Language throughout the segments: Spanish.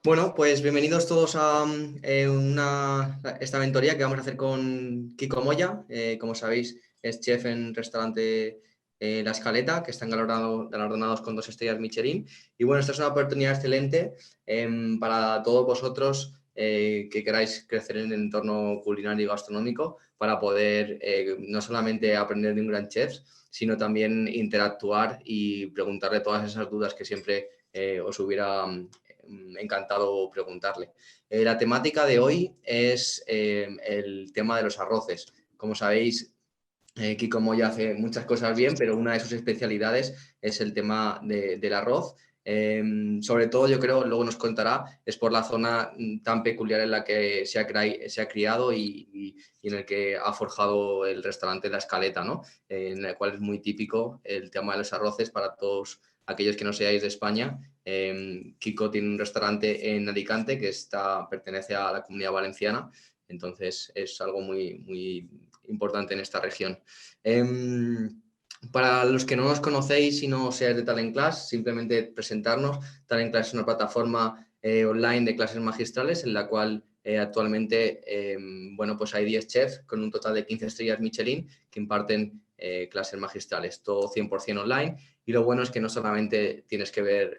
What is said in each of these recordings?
Bueno, pues bienvenidos todos a esta mentoría que vamos a hacer con Kiko Moya. Como sabéis, es chef en restaurante La Escaleta, que están galardonados con 2 estrellas Michelin. Y bueno, esta es una oportunidad excelente para todos vosotros que queráis crecer en el entorno culinario y gastronómico para poder no solamente aprender de un gran chef, sino también interactuar y preguntarle todas esas dudas que siempre os hubiera encantado preguntarle. La temática de hoy es el tema de los arroces. Como sabéis, Kiko Moya hace muchas cosas bien, pero una de sus especialidades es el tema del arroz. Sobre todo, yo creo, luego nos contará, es por la zona tan peculiar en la que se ha criado y en el que ha forjado el restaurante La Escaleta, ¿no? En el cual es muy típico el tema de los arroces para todos aquellos que no seáis de España. Kiko tiene un restaurante en Alicante que pertenece a la Comunidad Valenciana, entonces es algo muy, muy importante en esta región. Para los que no nos conocéis y no seáis de Talent Class, simplemente presentarnos. Talent Class es una plataforma online de clases magistrales en la cual actualmente bueno, pues hay 10 chefs con un total de 15 estrellas Michelin que imparten clases magistrales, todo 100% online. Y lo bueno es que no solamente tienes que ver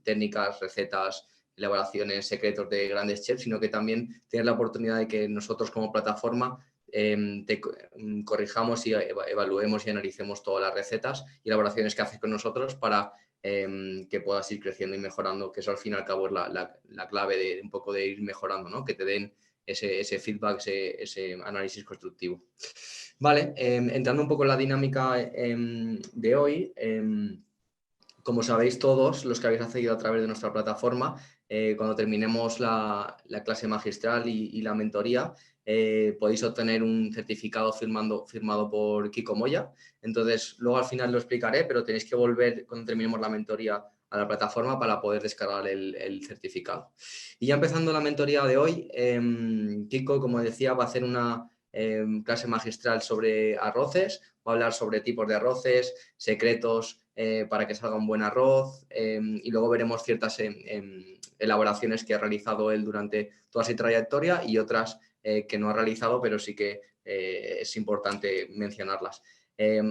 técnicas, recetas, elaboraciones, secretos de grandes chefs, sino que también tienes la oportunidad de que nosotros como plataforma te corrijamos y evaluemos y analicemos todas las recetas y elaboraciones que haces con nosotros para que puedas ir creciendo y mejorando, que eso al fin y al cabo es la clave de un poco de ir mejorando, ¿no? Que te den ese feedback, ese análisis constructivo. Vale, entrando un poco en la dinámica de hoy, como sabéis todos los que habéis accedido a través de nuestra plataforma, cuando terminemos la clase magistral y la mentoría, podéis obtener un certificado firmado por Kiko Moya. Entonces, luego al final lo explicaré, pero tenéis que volver cuando terminemos la mentoría a la plataforma para poder descargar el certificado. Y ya empezando la mentoría de hoy, Kiko, como decía, va a hacer una clase magistral sobre arroces, va a hablar sobre tipos de arroces, secretos para que salga un buen arroz y luego veremos ciertas elaboraciones que ha realizado él durante toda su trayectoria y otras que no ha realizado, pero sí que es importante mencionarlas.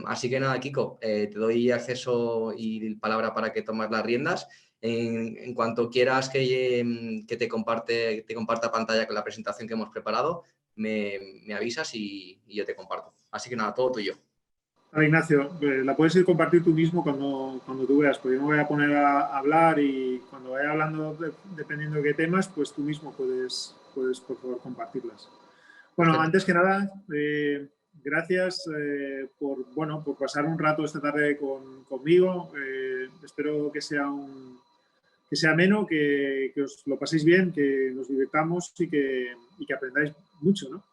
Así que nada, Kiko, te doy acceso y palabra para que tomes las riendas. En cuanto quieras que te comparta pantalla con la presentación que hemos preparado, me avisas y yo te comparto. Así que nada, todo tuyo. Ahora, Ignacio, la puedes ir compartir tú mismo cuando tú veas, porque yo me voy a poner a hablar y cuando vaya hablando, dependiendo de qué temas, pues tú mismo puedes por favor, compartirlas. Bueno, Perfecto. antes que nada, gracias por pasar un rato esta tarde conmigo. Espero que sea ameno, que os lo paséis bien, que nos divirtamos y que aprendáis mucho, ¿no?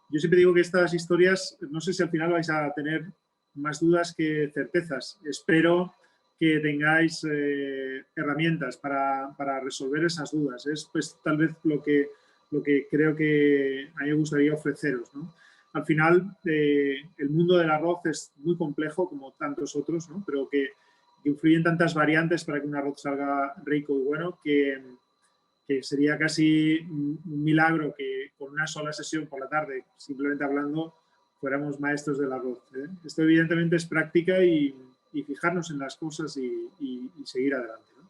Yo siempre digo que estas historias, no sé si al final vais a tener más dudas que certezas. Espero que tengáis herramientas para resolver esas dudas. Es pues tal vez lo que creo que a mí me gustaría ofreceros, ¿no? Al final, el mundo del arroz es muy complejo, como tantos otros, ¿no? Pero que influyen tantas variantes para que un arroz salga rico y bueno, que sería casi un milagro que con una sola sesión por la tarde, simplemente hablando, fuéramos maestros del arroz, ¿eh? Esto evidentemente es práctica y fijarnos en las cosas y seguir adelante, ¿no?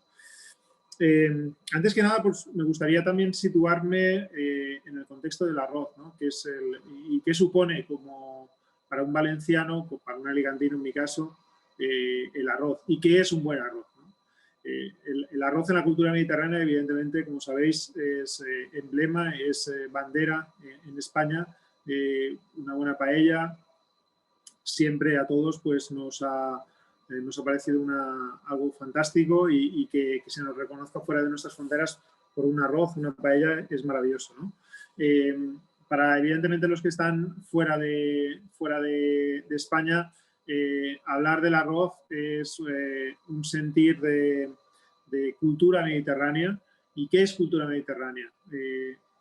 Antes que nada, pues me gustaría también situarme en el contexto del arroz, ¿no? Y qué supone como para un valenciano, para un alicantino en mi caso, el arroz y qué es un buen arroz, ¿no? El arroz en la cultura mediterránea, evidentemente, como sabéis, es emblema, es bandera en España. Una buena paella siempre a todos pues nos ha parecido algo fantástico y que se nos reconozca fuera de nuestras fronteras por un arroz, una paella, es maravilloso, ¿no? Para evidentemente los que están fuera de España, hablar del arroz es un sentir de cultura mediterránea. ¿Y qué es cultura mediterránea?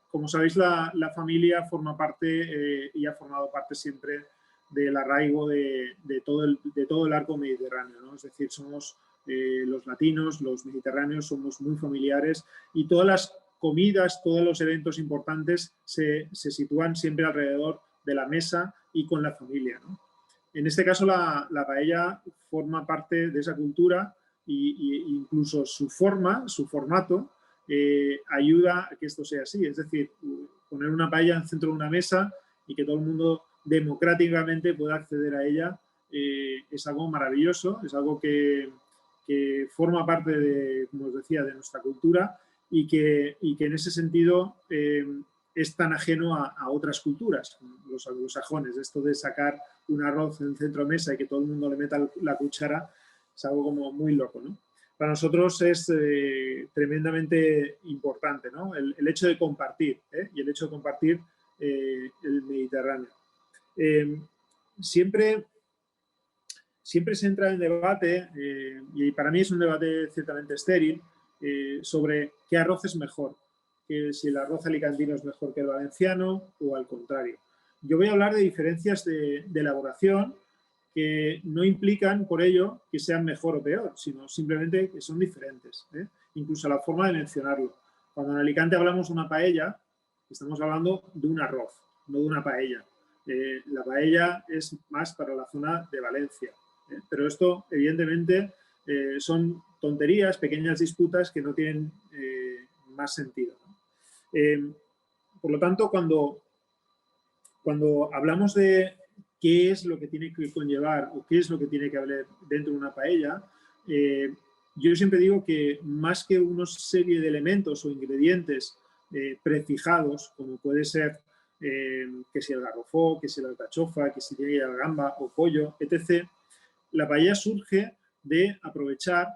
Como sabéis, la familia forma parte y ha formado parte siempre del arraigo de todo el arco mediterráneo, ¿no? Es decir, somos los latinos, los mediterráneos, somos muy familiares y todas las comidas, todos los eventos importantes se sitúan siempre alrededor de la mesa y con la familia, ¿no? En este caso, la paella forma parte de esa cultura e incluso su formato, ayuda a que esto sea así. Es decir, poner una paella en el centro de una mesa y que todo el mundo democráticamente pueda acceder a ella es algo maravilloso, es algo que forma parte de, como os decía, de nuestra cultura y que en ese sentido es tan ajeno a otras culturas, los anglosajones. Esto de sacar un arroz en el centro de mesa y que todo el mundo le meta la cuchara es algo como muy loco, ¿no? Para nosotros es tremendamente importante, ¿no? El hecho de compartir, y el hecho de compartir el Mediterráneo. Siempre se entra en debate, y para mí es un debate ciertamente estéril, sobre qué arroz es mejor, que si el arroz alicantino es mejor que el valenciano o al contrario. Yo voy a hablar de diferencias de elaboración que no implican por ello que sean mejor o peor, sino simplemente que son diferentes, incluso la forma de mencionarlo. Cuando en Alicante hablamos de una paella, estamos hablando de un arroz, no de una paella. La paella es más para la zona de Valencia, pero esto evidentemente son tonterías, pequeñas disputas que no tienen más sentido, ¿no? Por lo tanto, cuando hablamos de qué es lo que tiene que conllevar o qué es lo que tiene que haber dentro de una paella, yo siempre digo que más que una serie de elementos o ingredientes prefijados, como puede ser que si el garrofó, que si la alcachofa, que si tiene la gamba o pollo, etc., la paella surge de aprovechar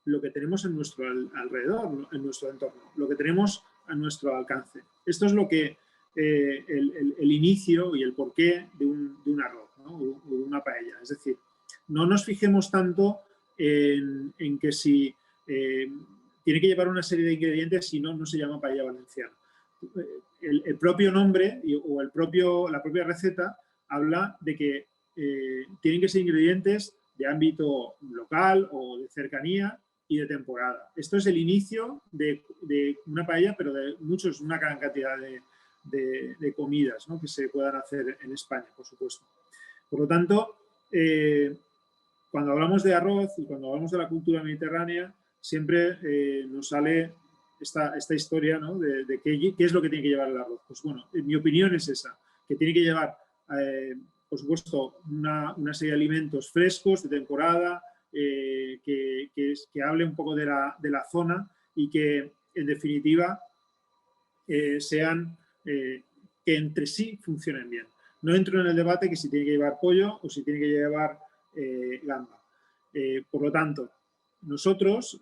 lo que tenemos en nuestro alrededor, en nuestro entorno, lo que tenemos a nuestro alcance. Esto es lo que el inicio y el porqué de un arroz, ¿no? O de una paella. Es decir, no nos fijemos tanto en que si tiene que llevar una serie de ingredientes, si no, no se llama paella valenciana. El propio nombre o la propia receta habla de que tienen que ser ingredientes de ámbito local o de cercanía y de temporada. Esto es el inicio de una paella, pero de una gran cantidad de comidas, ¿no? Que se puedan hacer en España, por supuesto. Por lo tanto, cuando hablamos de arroz y cuando hablamos de la cultura mediterránea, siempre nos sale esta historia, ¿no? de qué es lo que tiene que llevar el arroz. Pues bueno, mi opinión es esa, que tiene que llevar, por supuesto, una serie de alimentos frescos, de temporada, que hable un poco de la zona y que, en definitiva, sean que entre sí funcionen bien. No entro en el debate que si tiene que llevar pollo o si tiene que llevar gamba. Por lo tanto, nosotros,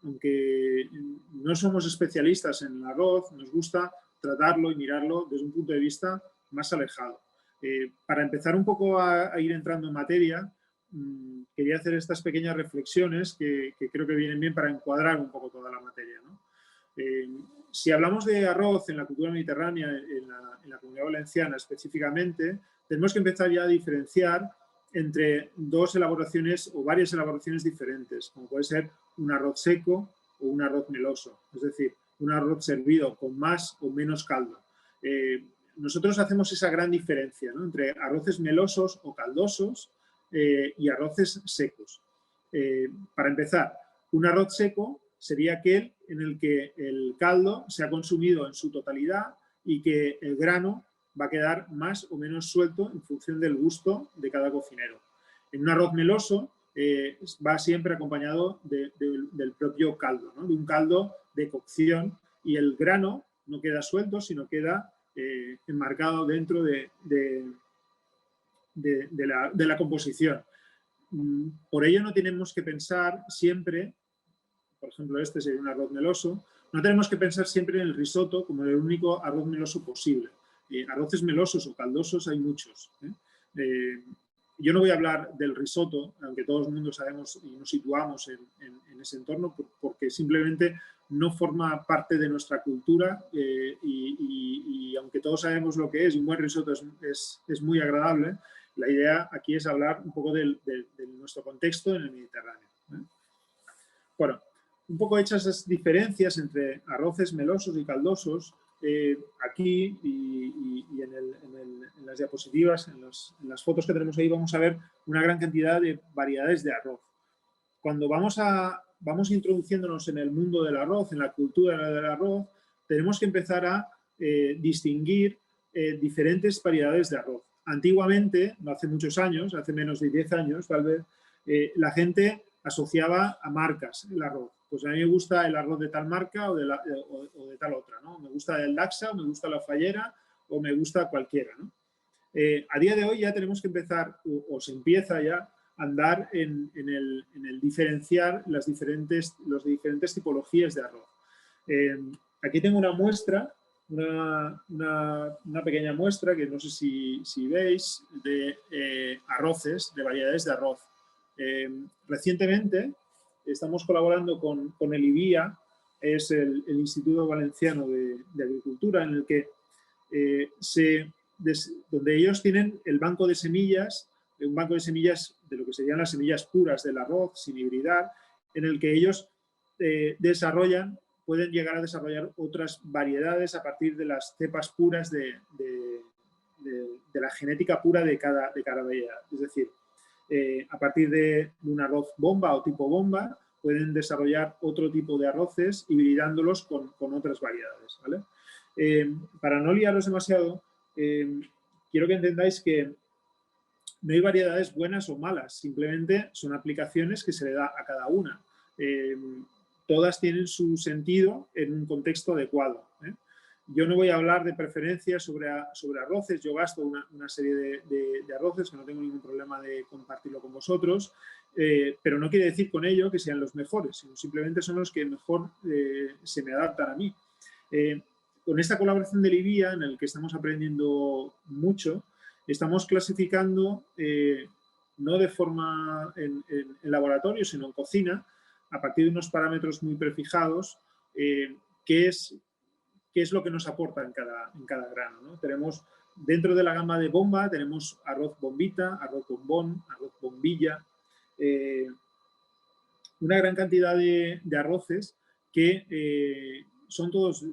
aunque no somos especialistas en el arroz, nos gusta tratarlo y mirarlo desde un punto de vista más alejado. Para empezar un poco a ir entrando en materia, quería hacer estas pequeñas reflexiones que creo que vienen bien para encuadrar un poco toda la materia, ¿no? Si hablamos de arroz en la cultura mediterránea, en la Comunidad Valenciana específicamente, tenemos que empezar ya a diferenciar entre dos elaboraciones o varias elaboraciones diferentes, como puede ser un arroz seco o un arroz meloso, es decir, un arroz servido con más o menos caldo. Nosotros hacemos esa gran diferencia, ¿no? Entre arroces melosos o caldosos y arroces secos. Para empezar, un arroz seco sería aquel en el que el caldo se ha consumido en su totalidad y que el grano va a quedar más o menos suelto en función del gusto de cada cocinero. En un arroz meloso va siempre acompañado del propio caldo, ¿no? De un caldo de cocción, y el grano no queda suelto, sino queda enmarcado dentro de la composición. Por ello no tenemos que pensar siempre, por ejemplo este sería un arroz meloso, no tenemos que pensar siempre en el risotto como el único arroz meloso posible. Arroces melosos o caldosos hay muchos. Yo no voy a hablar del risotto, aunque todo el mundo sabemos y nos situamos en ese entorno, porque simplemente no forma parte de nuestra cultura y aunque todos sabemos lo que es, un buen risotto es muy agradable, La idea aquí es hablar un poco de nuestro contexto en el Mediterráneo. Bueno, un poco hechas esas diferencias entre arroces melosos y caldosos, aquí y en las diapositivas, en las fotos que tenemos ahí, vamos a ver una gran cantidad de variedades de arroz. Cuando vamos introduciéndonos en el mundo del arroz, en la cultura del arroz, tenemos que empezar a distinguir diferentes variedades de arroz. Antiguamente, no hace muchos años, hace menos de 10 años tal vez, la gente asociaba a marcas el arroz. Pues a mí me gusta el arroz de tal marca o de tal otra, ¿no? Me gusta el Daxa, o me gusta la Fallera, o me gusta cualquiera, ¿no? A día de hoy ya tenemos que empezar, o se empieza ya, a andar en el diferenciar las diferentes tipologías de arroz. Aquí tengo una muestra, una pequeña muestra, que no sé si veis, de arroces, de variedades de arroz. Recientemente estamos colaborando con el IBIA, es el Instituto Valenciano de Agricultura, en el que donde ellos tienen el banco de semillas, un banco de semillas de lo que serían las semillas puras del arroz, sin hibridar, en el que ellos pueden llegar a desarrollar otras variedades a partir de las cepas puras de la genética pura de cada variedad. Es decir, a partir de un arroz bomba o tipo bomba, pueden desarrollar otro tipo de arroces hibridándolos con otras variedades, ¿vale? Para no liaros demasiado, quiero que entendáis que no hay variedades buenas o malas, simplemente son aplicaciones que se le da a cada una. Todas tienen su sentido en un contexto adecuado. Yo no voy a hablar de preferencias sobre arroces, yo gasto una serie de arroces que no tengo ningún problema de compartirlo con vosotros, pero no quiere decir con ello que sean los mejores, sino simplemente son los que mejor se me adaptan a mí. Con esta colaboración del IBIA, en el que estamos aprendiendo mucho, estamos clasificando, no de forma en laboratorio, sino en cocina, a partir de unos parámetros muy prefijados, qué es lo que nos aporta en cada grano, ¿no? Tenemos, dentro de la gama de bomba, tenemos arroz bombita, arroz bombón, arroz bombilla, una gran cantidad de arroces que son todos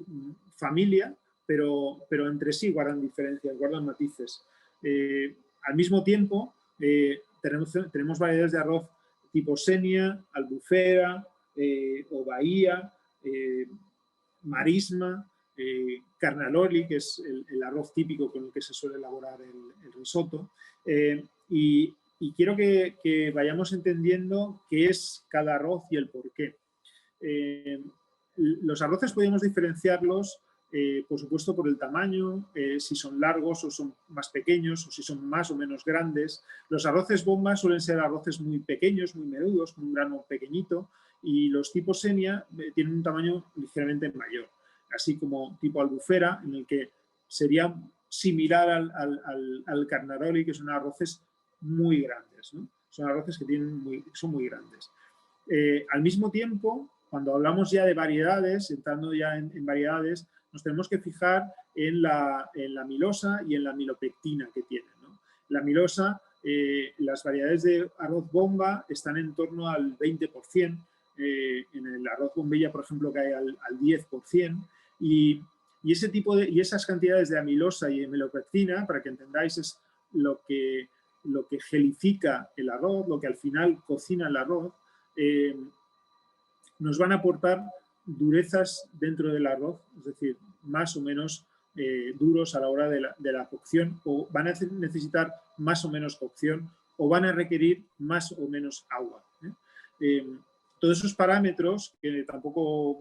familia, pero entre sí guardan diferencias, guardan matices. Al mismo tiempo, tenemos variedades de arroz tipo Senia, Albufera, o Bahía, Marisma, Carnaroli, que es el arroz típico con el que se suele elaborar el risotto. Y quiero que vayamos entendiendo qué es cada arroz y el por qué. Los arroces podemos diferenciarlos, por supuesto, por el tamaño, si son largos o son más pequeños, o si son más o menos grandes. Los arroces bomba suelen ser arroces muy pequeños, muy menudos, con un grano pequeñito, y los tipos Senia tienen un tamaño ligeramente mayor, así como tipo Albufera, en el que sería similar al Carnaroli, que son arroces muy grandes, ¿no? Son arroces que son muy grandes. Al mismo tiempo, cuando hablamos ya de variedades, entrando ya en variedades, nos tenemos que fijar en la amilosa y en la amilopectina que tienen, ¿no? La amilosa, las variedades de arroz bomba están en torno al 20%, en el arroz bombilla, por ejemplo, cae al 10%, y esas cantidades de amilosa y amilopectina, para que entendáis, es lo que gelifica el arroz, lo que al final cocina el arroz, nos van a aportar durezas dentro del arroz, es decir, más o menos duros a la hora de la cocción, o van a necesitar más o menos cocción, o van a requerir más o menos agua. Todos esos parámetros, que tampoco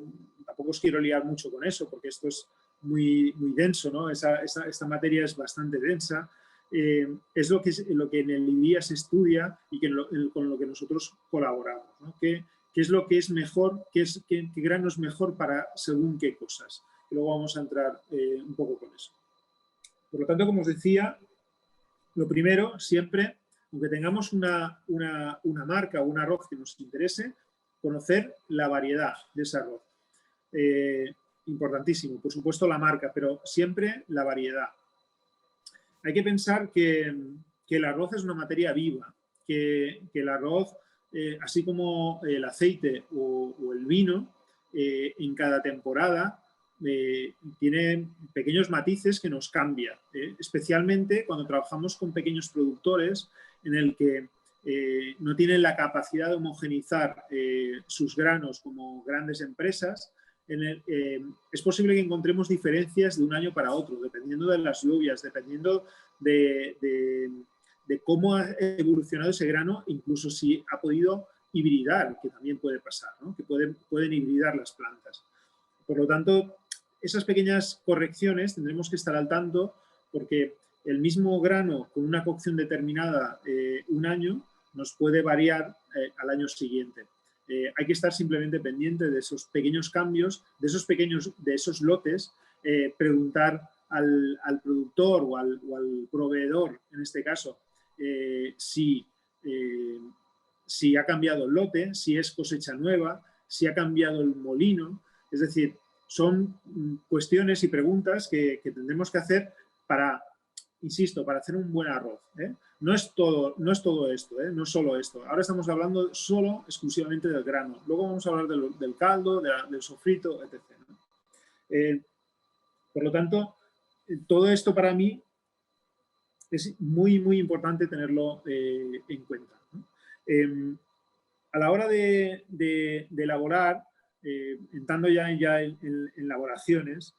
os quiero liar mucho con eso, porque esto es muy denso, ¿no? Esta materia es bastante densa. Es lo que en el IBIA se estudia y con lo que nosotros colaboramos, ¿no? ¿Qué es lo que es mejor? ¿Qué grano es mejor para según qué cosas? Y luego vamos a entrar un poco con eso. Por lo tanto, como os decía, lo primero, siempre, aunque tengamos una marca o un arroz que nos interese, conocer la variedad de ese arroz. Importantísimo, por supuesto la marca, pero siempre la variedad. Hay que pensar que que el arroz es una materia viva, que el arroz, así como el aceite o el vino, en cada temporada tiene pequeños matices que nos cambian, especialmente cuando trabajamos con pequeños productores en el que no tienen la capacidad de homogenizar sus granos como grandes empresas. Es posible que encontremos diferencias de un año para otro, dependiendo de las lluvias, dependiendo de cómo ha evolucionado ese grano, incluso si ha podido hibridar, que también puede pasar, ¿no? Que pueden hibridar las plantas. Por lo tanto, esas pequeñas correcciones tendremos que estar al tanto, porque el mismo grano con una cocción determinada un año nos puede variar al año siguiente. Hay que estar simplemente pendiente de esos pequeños cambios, de esos lotes, preguntar al productor o al proveedor, en este caso, si ha cambiado el lote, si es cosecha nueva, si ha cambiado el molino. Es decir, son cuestiones y preguntas que tendremos que hacer para, insisto, para hacer un buen arroz. No es todo esto, no es solo esto. Ahora estamos hablando exclusivamente del grano. Luego vamos a hablar del caldo, del sofrito, etc., ¿no? Por lo tanto, todo esto para mí es muy, muy importante tenerlo en cuenta, ¿no? A la hora de elaborar, entrando ya en elaboraciones,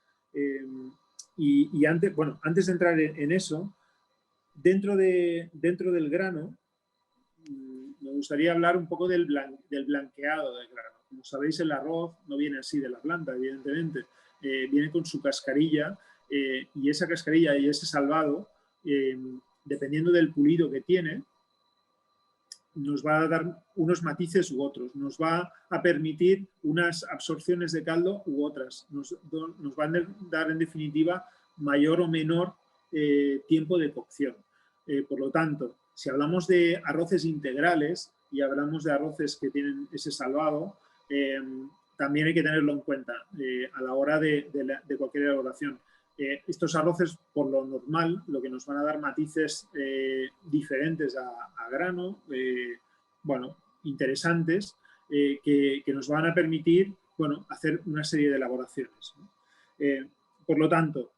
y antes de entrar en eso, dentro del grano, me gustaría hablar un poco del blanqueado del grano. Como sabéis, el arroz no viene así de la planta, evidentemente. Viene con su cascarilla, y esa cascarilla y ese salvado, dependiendo del pulido que tiene, nos va a dar unos matices u otros, nos va a permitir unas absorciones de caldo u otras, nos van a dar en definitiva mayor o menor tiempo de cocción. Por lo tanto, si hablamos de arroces integrales y hablamos de arroces que tienen ese salvado, también hay que tenerlo en cuenta a la hora de cualquier elaboración. Estos arroces, por lo normal, lo que nos van a dar matices diferentes a grano, interesantes, que nos van a permitir, hacer una serie de elaboraciones, ¿no? Por lo tanto,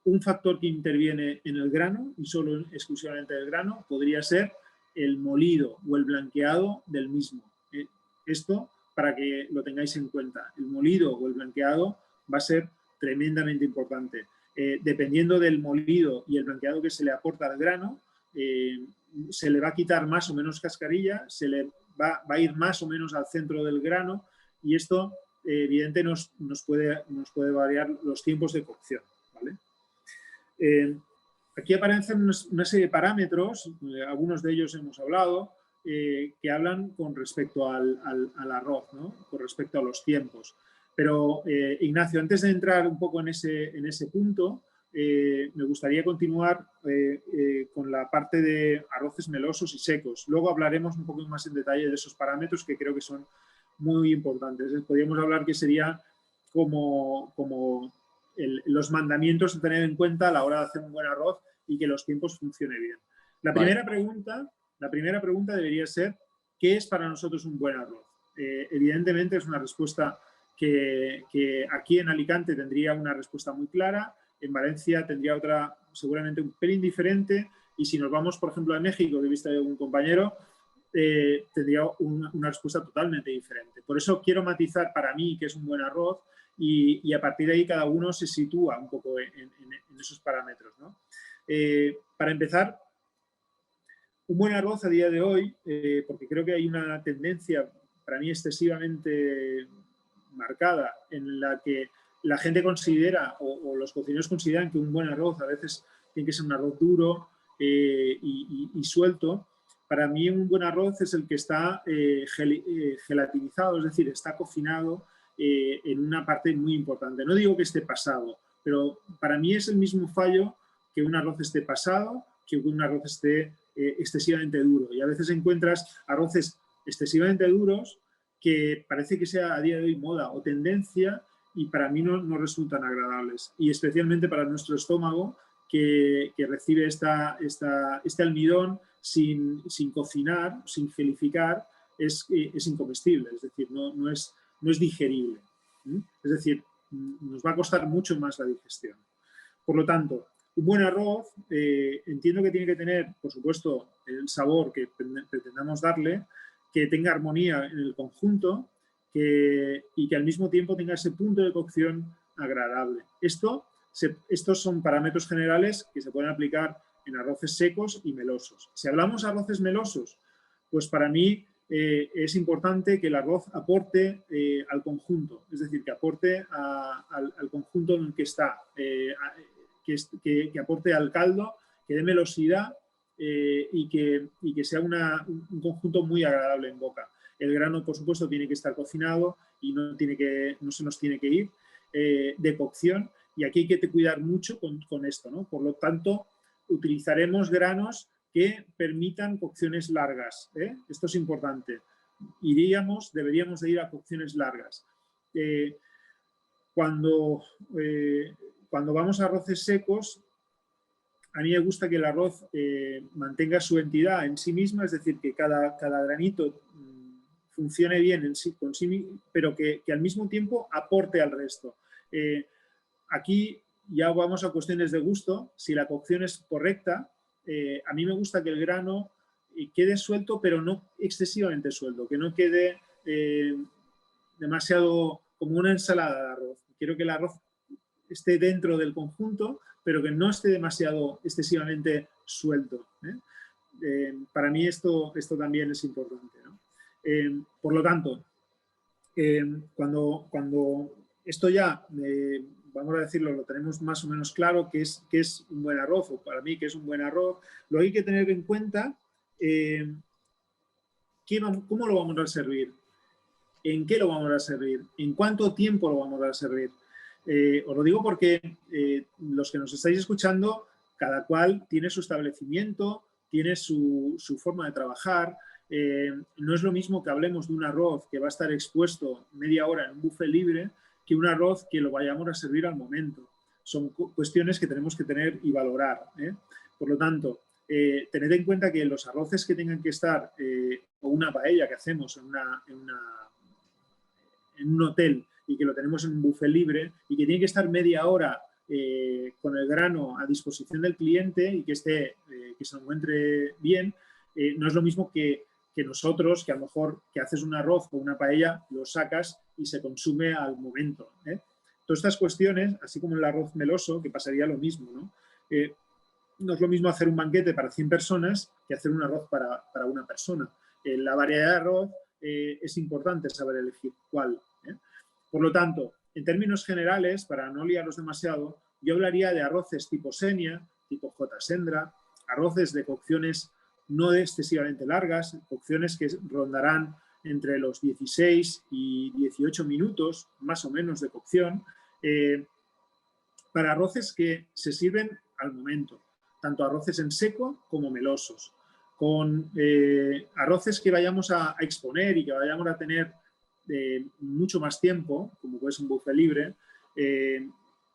un factor que interviene en el grano, y solo exclusivamente el grano, podría ser el molido o el blanqueado del mismo. Esto, para que lo tengáis en cuenta, el molido o el blanqueado va a ser tremendamente importante. Dependiendo del molido y el blanqueado que se le aporta al grano, se le va a quitar más o menos cascarilla, se le va a ir más o menos al centro del grano, y esto evidentemente nos puede variar los tiempos de cocción, ¿vale? Aquí aparecen una serie de parámetros, algunos de ellos hemos hablado, que hablan con respecto al arroz, ¿no? Con respecto a los tiempos. Pero, Ignacio, antes de entrar un poco en ese punto, me gustaría continuar con la parte de arroces melosos y secos. Luego hablaremos un poco más en detalle de esos parámetros que creo que son muy importantes. Podríamos hablar que sería como los mandamientos a tener en cuenta a la hora de hacer un buen arroz y que los tiempos funcionen bien. La primera pregunta debería ser: ¿qué es para nosotros un buen arroz? Evidentemente es una respuesta que aquí en Alicante tendría una respuesta muy clara, en Valencia tendría otra seguramente un pelín diferente, y si nos vamos, por ejemplo, a México, que he visto de un compañero, tendría una respuesta totalmente diferente. Por eso quiero matizar para mí qué es un buen arroz, y a partir de ahí cada uno se sitúa un poco en esos parámetros, ¿no? Para empezar, un buen arroz a día de hoy, porque creo que hay una tendencia para mí excesivamente marcada en la que la gente considera, o los cocineros consideran, que un buen arroz a veces tiene que ser un arroz duro y suelto. Para mí un buen arroz es el que está gelatinizado, es decir, está cocinado en una parte muy importante. No digo que esté pasado, pero para mí es el mismo fallo que un arroz esté pasado, que un arroz esté excesivamente duro. Y a veces encuentras arroces excesivamente duros que parece que sea a día de hoy moda o tendencia, y para mí no resultan agradables. Y especialmente para nuestro estómago, que recibe este almidón sin cocinar, sin gelificar, es incomestible, es decir, no es digerible. Es decir, nos va a costar mucho más la digestión. Por lo tanto, un buen arroz entiendo que tiene que tener, por supuesto, el sabor que pretendamos darle, que tenga armonía en el conjunto y que al mismo tiempo tenga ese punto de cocción agradable. Estos son parámetros generales que se pueden aplicar en arroces secos y melosos. Si hablamos de arroces melosos, pues para mí es importante que el arroz aporte al conjunto, es decir, que aporte al conjunto en el que está, que aporte al caldo, que dé melosidad y que sea un conjunto muy agradable en boca. El grano, por supuesto, tiene que estar cocinado y no se nos tiene que ir de cocción, y aquí hay que cuidar mucho con esto, ¿no? Por lo tanto, utilizaremos granos que permitan cocciones largas. Esto es importante. Deberíamos de ir a cocciones largas. Cuando vamos a arroces secos, a mí me gusta que el arroz mantenga su entidad en sí misma, es decir, que cada granito funcione bien con sí, pero que al mismo tiempo aporte al resto. Aquí ya vamos a cuestiones de gusto. Si la cocción es correcta, a mí me gusta que el grano quede suelto, pero no excesivamente suelto, que no quede demasiado como una ensalada de arroz. Quiero que el arroz esté dentro del conjunto, pero que no esté demasiado excesivamente suelto. Para mí esto también es importante, ¿no? Por lo tanto, cuando esto ya, vamos a decirlo, lo tenemos más o menos claro, que es un buen arroz, o para mí que es un buen arroz, lo hay que tener en cuenta, cómo lo vamos a servir, en qué lo vamos a servir, en cuánto tiempo lo vamos a servir. Os lo digo porque los que nos estáis escuchando, cada cual tiene su establecimiento, tiene su forma de trabajar. No es lo mismo que hablemos de un arroz que va a estar expuesto media hora en un buffet libre que un arroz que lo vayamos a servir al momento. Son cuestiones que tenemos que tener y valorar. Por lo tanto, tened en cuenta que los arroces que tengan que estar, o una paella que hacemos en un hotel y que lo tenemos en un buffet libre y que tiene que estar media hora con el grano a disposición del cliente y que se encuentre bien, no es lo mismo que nosotros, que a lo mejor que haces un arroz o una paella, lo sacas y se consume al momento. Todas estas cuestiones, así como el arroz meloso, que pasaría lo mismo, ¿no? No es lo mismo hacer un banquete para 100 personas que hacer un arroz para una persona. La variedad de arroz es importante saber elegir cuál. Por lo tanto, en términos generales, para no liarlos demasiado, yo hablaría de arroces tipo Senia, tipo J. Sendra, arroces de cocciones no excesivamente largas, cocciones que rondarán entre los 16 y 18 minutos, más o menos, de cocción, para arroces que se sirven al momento, tanto arroces en seco como melosos. Con arroces que vayamos a exponer y que vayamos a tener mucho más tiempo, como puede ser un buffet libre,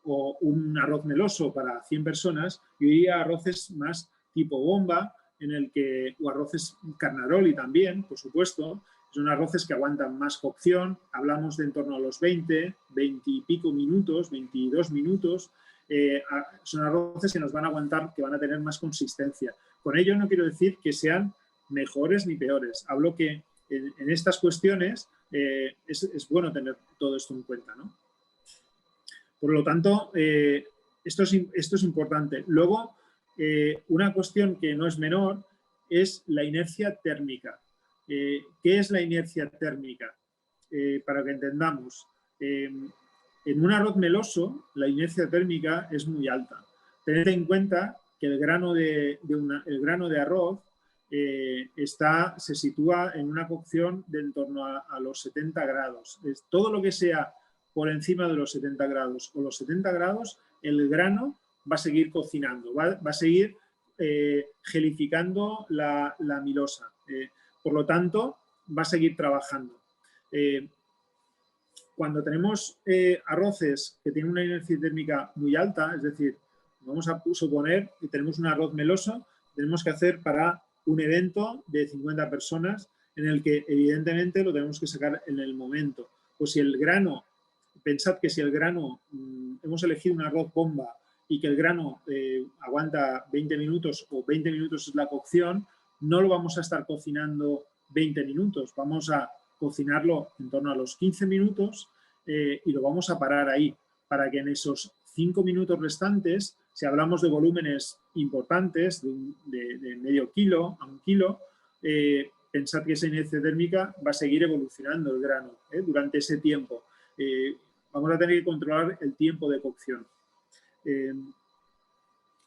o un arroz meloso para 100 personas, yo diría arroces más tipo bomba, o arroces carnaroli también, por supuesto. Son arroces que aguantan más cocción, hablamos de en torno a los 20 y pico minutos, 22 minutos. Son arroces que nos van a aguantar, que van a tener más consistencia. Con ello no quiero decir que sean mejores ni peores. Hablo que en estas cuestiones es bueno tener todo esto en cuenta, ¿no? Por lo tanto, esto es importante. Luego, una cuestión que no es menor es la inercia térmica. ¿Qué es la inercia térmica? Para que entendamos, en un arroz meloso la inercia térmica es muy alta. Tened en cuenta que el grano de arroz se sitúa en una cocción de en torno a los 70 grados. Todo lo que sea por encima de los 70 grados o los 70 grados, el grano va a seguir cocinando, va a seguir gelificando la amilosa. Por lo tanto, va a seguir trabajando. Cuando tenemos arroces que tienen una inercia térmica muy alta, es decir, Vamos a suponer que tenemos un arroz meloso, tenemos que hacer para un evento de 50 personas en el que evidentemente lo tenemos que sacar en el momento. Pues si el grano, pensad que si el grano, hemos elegido un arroz bomba y que el grano aguanta 20 minutos o 20 minutos es la cocción, no lo vamos a estar cocinando 20 minutos, vamos a cocinarlo en torno a los 15 minutos y lo vamos a parar ahí, para que en esos 5 minutos restantes, si hablamos de volúmenes importantes, de medio kilo a 1 kilo, pensad que esa inercia térmica va a seguir evolucionando el grano durante ese tiempo. Vamos a tener que controlar el tiempo de cocción.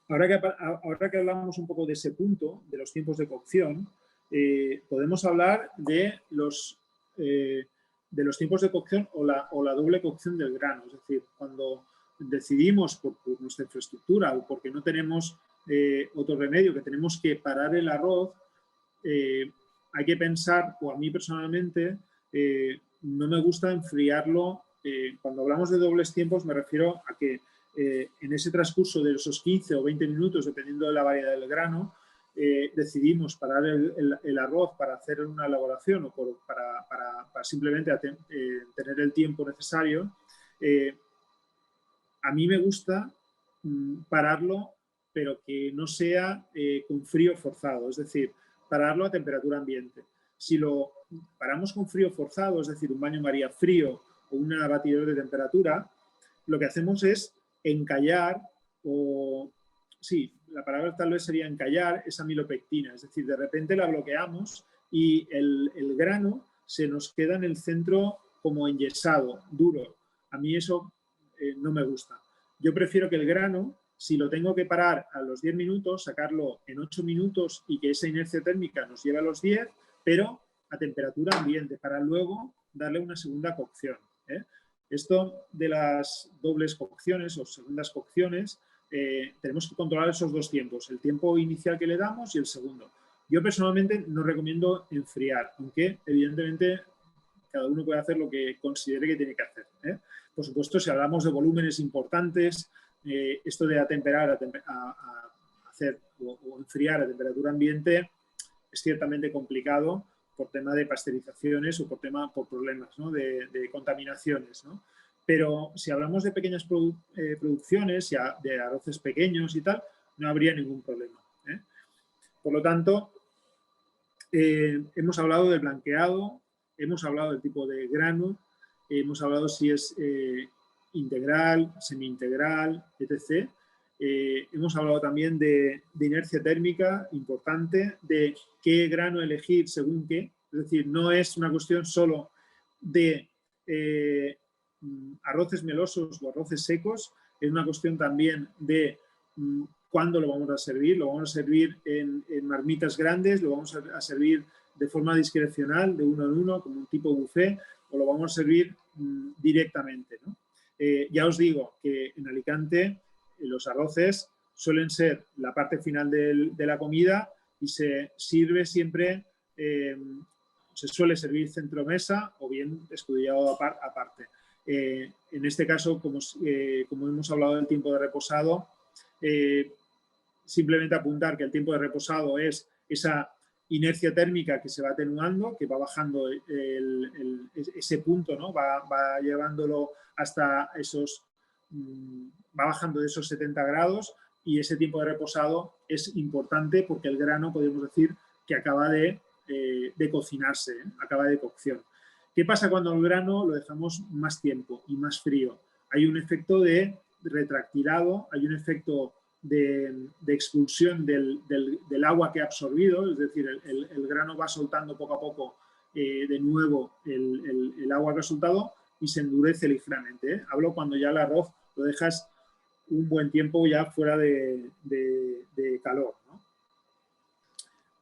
Ahora que hablamos un poco de ese punto, de los tiempos de cocción, podemos hablar de los tiempos de cocción o la doble cocción del grano. Es decir, cuando decidimos por nuestra infraestructura o porque no tenemos otro remedio, que tenemos que parar el arroz, hay que pensar, o a mí personalmente, no me gusta enfriarlo. Cuando hablamos de dobles tiempos me refiero a que en ese transcurso de esos 15 o 20 minutos, dependiendo de la variedad del grano, decidimos parar el arroz para hacer una elaboración o para simplemente tener el tiempo necesario. A mí me gusta pararlo, pero que no sea con frío forzado, es decir, pararlo a temperatura ambiente. Si lo paramos con frío forzado, es decir, un baño María frío o un batidor de temperatura, lo que hacemos es encallar o, sí, la palabra tal vez sería encallar esa milopectina, es decir, de repente la bloqueamos y el grano se nos queda en el centro como enyesado, duro. A mí eso no me gusta. Yo prefiero que el grano, si lo tengo que parar a los 10 minutos, sacarlo en 8 minutos y que esa inercia térmica nos lleve a los 10, pero a temperatura ambiente, para luego darle una segunda cocción. Esto de las dobles cocciones o segundas cocciones, tenemos que controlar esos dos tiempos, el tiempo inicial que le damos y el segundo. Yo personalmente no recomiendo enfriar, aunque evidentemente cada uno puede hacer lo que considere que tiene que hacer. Por supuesto, si hablamos de volúmenes importantes, esto de atemperar, hacer o enfriar a temperatura ambiente es ciertamente complicado por tema de pasteurizaciones o por problemas, ¿no?, de contaminaciones, ¿no? Pero si hablamos de pequeñas producciones, de arroces pequeños y tal, no habría ningún problema. Por lo tanto, hemos hablado del blanqueado, hemos hablado del tipo de grano, hemos hablado si es integral, semi-integral, etc. Hemos hablado también de inercia térmica, importante, de qué grano elegir según qué. Es decir, no es una cuestión solo de arroces melosos o arroces secos, es una cuestión también de cuándo lo vamos a servir. Lo vamos a servir en marmitas grandes, lo vamos a servir de forma discrecional, de uno en uno, como un tipo buffet, o lo vamos a servir directamente, ¿no? Ya os digo que en Alicante los arroces suelen ser la parte final de la comida y se sirve siempre, se suele servir centromesa o bien escudillado aparte. En este caso, como hemos hablado del tiempo de reposado, simplemente apuntar que el tiempo de reposado es esa inercia térmica que se va atenuando, que va bajando ese punto, ¿no? Va llevándolo hasta esos, va bajando de esos 70 grados y ese tiempo de reposado es importante porque el grano, podemos decir, que acaba de cocinarse, acaba de cocción. ¿Qué pasa cuando el grano lo dejamos más tiempo y más frío? Hay un efecto de retractilado, hay un efecto de expulsión del agua que ha absorbido, es decir, el grano va soltando poco a poco de nuevo el agua que ha soltado y se endurece ligeramente. Hablo cuando ya el arroz lo dejas un buen tiempo ya fuera de calor, ¿no?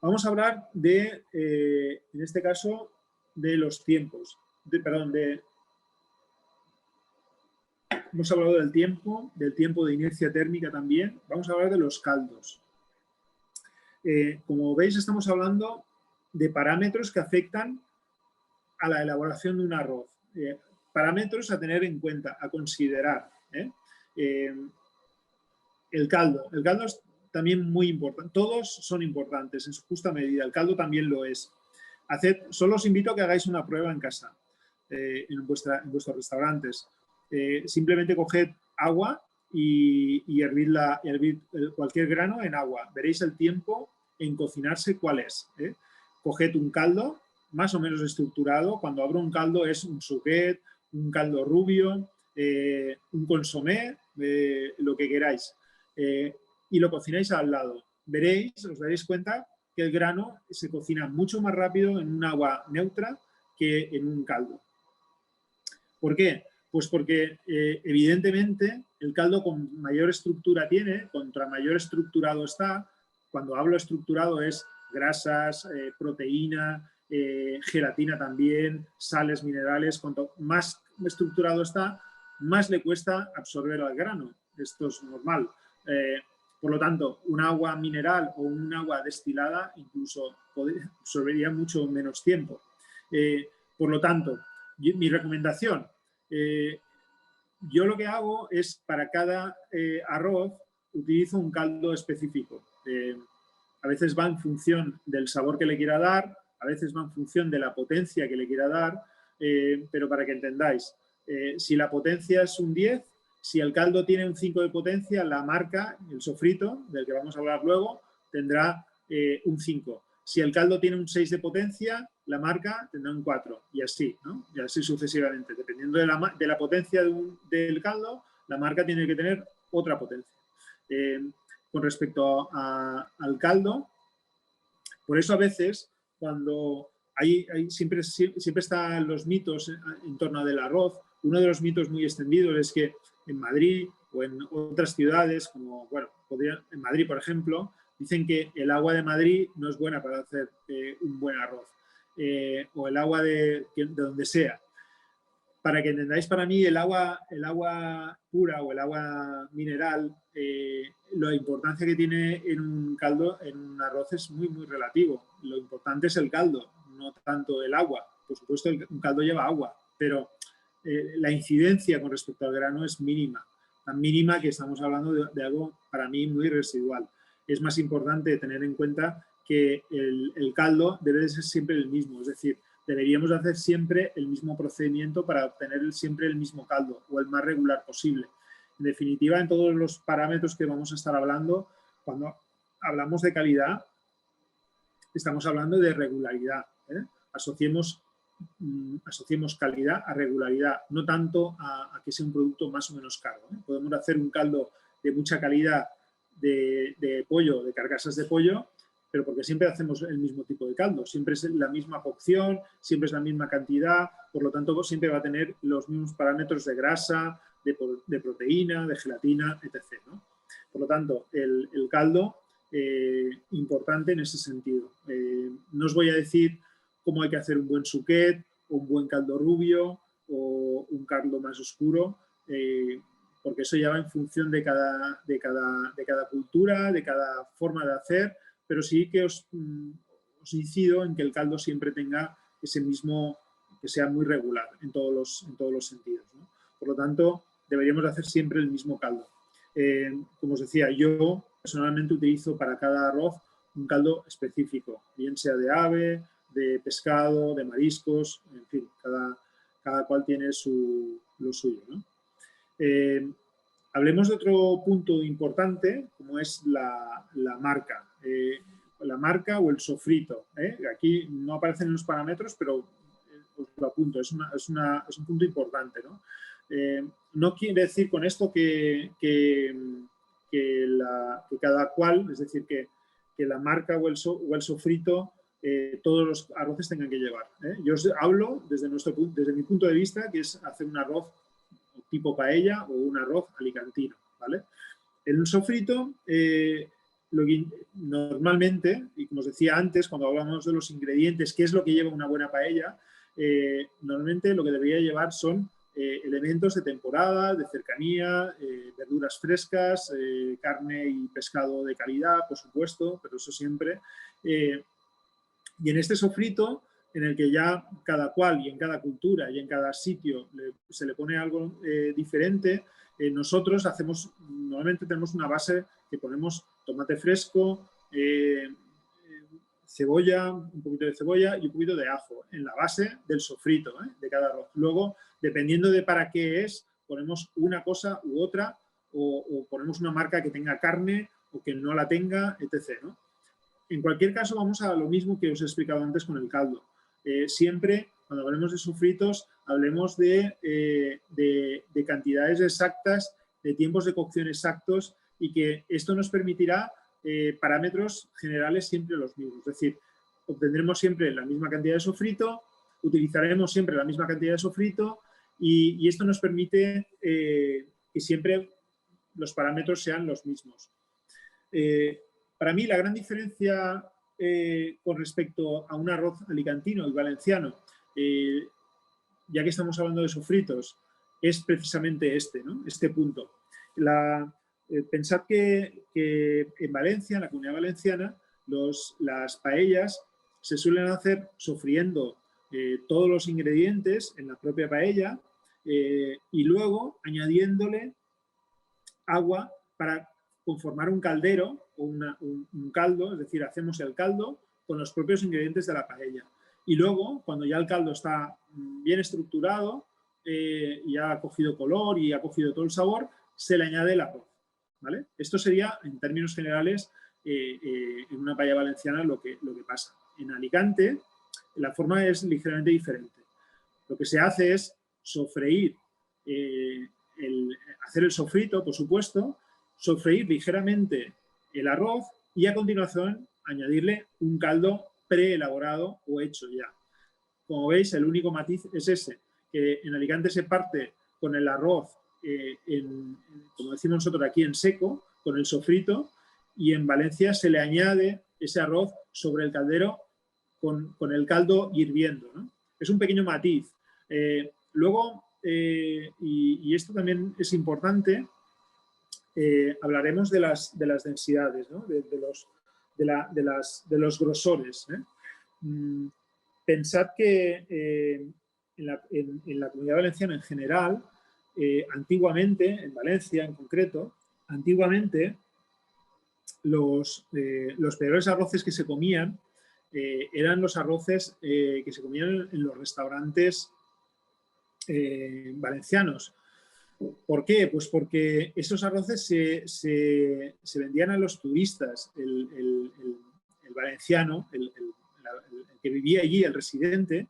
Vamos a hablar en este caso, de los tiempos. Hemos hablado del tiempo de inercia térmica también. Vamos a hablar de los caldos. Como veis, estamos hablando de parámetros que afectan a la elaboración de un arroz. Parámetros a tener en cuenta, a considerar. El caldo es también muy importante. Todos son importantes en su justa medida. El caldo también lo es. Solo os invito a que hagáis una prueba en casa, en vuestros restaurantes. Simplemente coged agua y hervir cualquier grano en agua. Veréis el tiempo en cocinarse cuál es. Coged un caldo más o menos estructurado. Cuando hablo un caldo es un suquet, un caldo rubio, un consomé, lo que queráis. Y lo cocináis al lado. Os daréis cuenta que el grano se cocina mucho más rápido en un agua neutra que en un caldo. ¿Por qué? Pues porque evidentemente el caldo con mayor estructura tiene, contra mayor estructurado está. Cuando hablo estructurado es grasas, proteína, gelatina también, sales minerales. Cuanto más estructurado está, más le cuesta absorber al grano. Esto es normal. Por lo tanto, un agua mineral o un agua destilada incluso absorbería mucho menos tiempo. Por lo tanto, mi recomendación, yo lo que hago es para cada arroz utilizo un caldo específico. A veces va en función del sabor que le quiera dar, a veces va en función de la potencia que le quiera dar, pero para que entendáis, si la potencia es un 10, si el caldo tiene un 5 de potencia, la marca, el sofrito, del que vamos a hablar luego, tendrá un 5. Si el caldo tiene un 6 de potencia, la marca tendrá un 4 y así, ¿no? Y así sucesivamente. Dependiendo de la potencia del caldo, la marca tiene que tener otra potencia. Con respecto al caldo, por eso a veces cuando siempre están los mitos en torno del arroz. Uno de los mitos muy extendidos es que en Madrid o en otras ciudades, como en Madrid, por ejemplo, dicen que el agua de Madrid no es buena para hacer un buen arroz, o el agua de donde sea. Para que entendáis, para mí el agua pura o el agua mineral, la importancia que tiene en un caldo, en un arroz, es muy, muy relativo. Lo importante es el caldo, no tanto el agua. Por supuesto, un caldo lleva agua, pero la incidencia con respecto al grano es mínima. Tan mínima que estamos hablando de algo, para mí, muy residual. Es más importante tener en cuenta que el caldo debe de ser siempre el mismo, es decir, deberíamos hacer siempre el mismo procedimiento para obtener siempre el mismo caldo o el más regular posible. En definitiva, en todos los parámetros que vamos a estar hablando, cuando hablamos de calidad, estamos hablando de regularidad. Asociemos calidad a regularidad, no tanto a que sea un producto más o menos caro. Podemos hacer un caldo de mucha calidad de pollo, de carcasas de pollo, pero porque siempre hacemos el mismo tipo de caldo, siempre es la misma cocción, siempre es la misma cantidad, por lo tanto siempre va a tener los mismos parámetros de grasa, de proteína, de gelatina, etc., ¿no? Por lo tanto, el caldo, importante en ese sentido. No os voy a decir cómo hay que hacer un buen suquet, o un buen caldo rubio, o un caldo más oscuro, porque eso ya va en función de cada cultura, de cada forma de hacer, pero sí que os incido en que el caldo siempre tenga ese mismo, que sea muy regular en todos los sentidos, ¿no? Por lo tanto, deberíamos hacer siempre el mismo caldo. Como os decía, yo personalmente utilizo para cada arroz un caldo específico, bien sea de ave, de pescado, de mariscos, en fin, cada cual tiene lo suyo, ¿no? Hablemos de otro punto importante, como es la marca. La marca o el sofrito. Aquí no aparecen en los parámetros, pero os lo apunto, es un punto importante, ¿no? No quiere decir con esto que cada cual, es decir, que la marca o el sofrito, todos los arroces tengan que llevar. Yo os hablo desde mi punto de vista, que es hacer un arroz tipo paella o un arroz alicantino, ¿vale? En un sofrito, normalmente, y como os decía antes, cuando hablamos de los ingredientes, qué es lo que lleva una buena paella, normalmente lo que debería llevar son elementos de temporada, de cercanía, verduras frescas, carne y pescado de calidad, por supuesto, pero eso siempre. Y en este sofrito en el que ya cada cual y en cada cultura y en cada sitio se le pone algo diferente. Nosotros normalmente tenemos una base que ponemos tomate fresco, cebolla, un poquito de cebolla y un poquito de ajo en la base del sofrito de cada arroz. Luego, dependiendo de para qué es, ponemos una cosa u otra o ponemos una marca que tenga carne o que no la tenga, etc., ¿no? En cualquier caso, vamos a lo mismo que os he explicado antes con el caldo. Siempre, cuando hablemos de sofritos, hablemos de cantidades exactas, de tiempos de cocción exactos, y que esto nos permitirá parámetros generales siempre los mismos. Es decir, obtendremos siempre la misma cantidad de sofrito, utilizaremos siempre la misma cantidad de sofrito, y esto nos permite que siempre los parámetros sean los mismos. Para mí, la gran diferencia con respecto a un arroz alicantino y valenciano, ya que estamos hablando de sofritos, es precisamente ¿no? Este punto. Pensad que en Valencia, en la Comunidad Valenciana, las paellas se suelen hacer sofriendo todos los ingredientes en la propia paella y luego añadiéndole agua para conformar un caldero o un caldo, es decir, hacemos el caldo con los propios ingredientes de la paella. Y luego, cuando ya el caldo está bien estructurado, y ha cogido color y ha cogido todo el sabor, se le añade el arroz, ¿vale? Esto sería, en términos generales, en una paella valenciana lo que pasa. En Alicante, la forma es ligeramente diferente. Lo que se hace es sofreír, hacer el sofrito, por supuesto, sofreír ligeramente el arroz y a continuación añadirle un caldo preelaborado o hecho ya. Como veis, el único matiz es ese, que en Alicante se parte con el arroz, como decimos nosotros aquí, en seco, con el sofrito, y en Valencia se le añade ese arroz sobre el caldero con el caldo hirviendo, ¿no? Es un pequeño matiz. Luego, y esto también es importante, hablaremos de las densidades, ¿no? de los grosores. Pensad que en la Comunidad Valenciana en general, antiguamente, en Valencia en concreto, antiguamente los peores arroces que se comían eran los arroces que se comían en los restaurantes valencianos. ¿Por qué? Pues porque esos arroces se vendían a los turistas. El valenciano, el que vivía allí, el residente,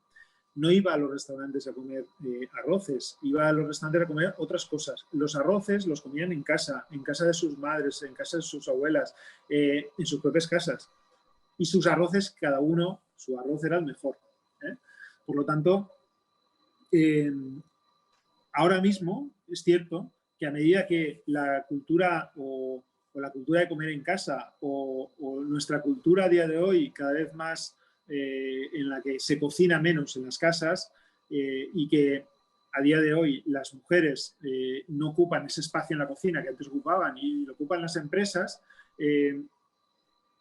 no iba a los restaurantes a comer arroces, iba a los restaurantes a comer otras cosas. Los arroces los comían en casa de sus madres, en casa de sus abuelas, en sus propias casas. Y sus arroces, cada uno, su arroz era el mejor. Por lo tanto, ahora mismo es cierto que a medida que la cultura o la cultura de comer en casa o nuestra cultura a día de hoy cada vez más en la que se cocina menos en las casas y que a día de hoy las mujeres no ocupan ese espacio en la cocina que antes ocupaban y lo ocupan las empresas,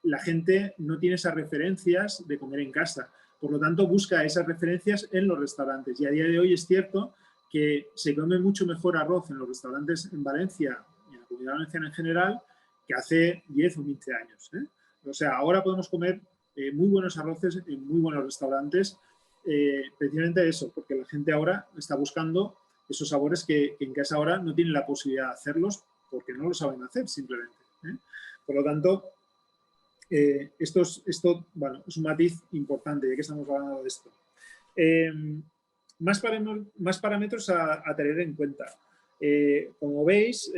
la gente no tiene esas referencias de comer en casa. Por lo tanto, busca esas referencias en los restaurantes. Y a día de hoy es cierto que se come mucho mejor arroz en los restaurantes en Valencia y en la Comunidad Valenciana en general que hace 10 o 15 años. O sea, ahora podemos comer muy buenos arroces en muy buenos restaurantes, precisamente eso, porque la gente ahora está buscando esos sabores que en casa ahora no tienen la posibilidad de hacerlos porque no lo saben hacer simplemente. Por lo tanto, esto bueno, es un matiz importante, ya que estamos hablando de esto. Más parámetros a tener en cuenta. Como veis,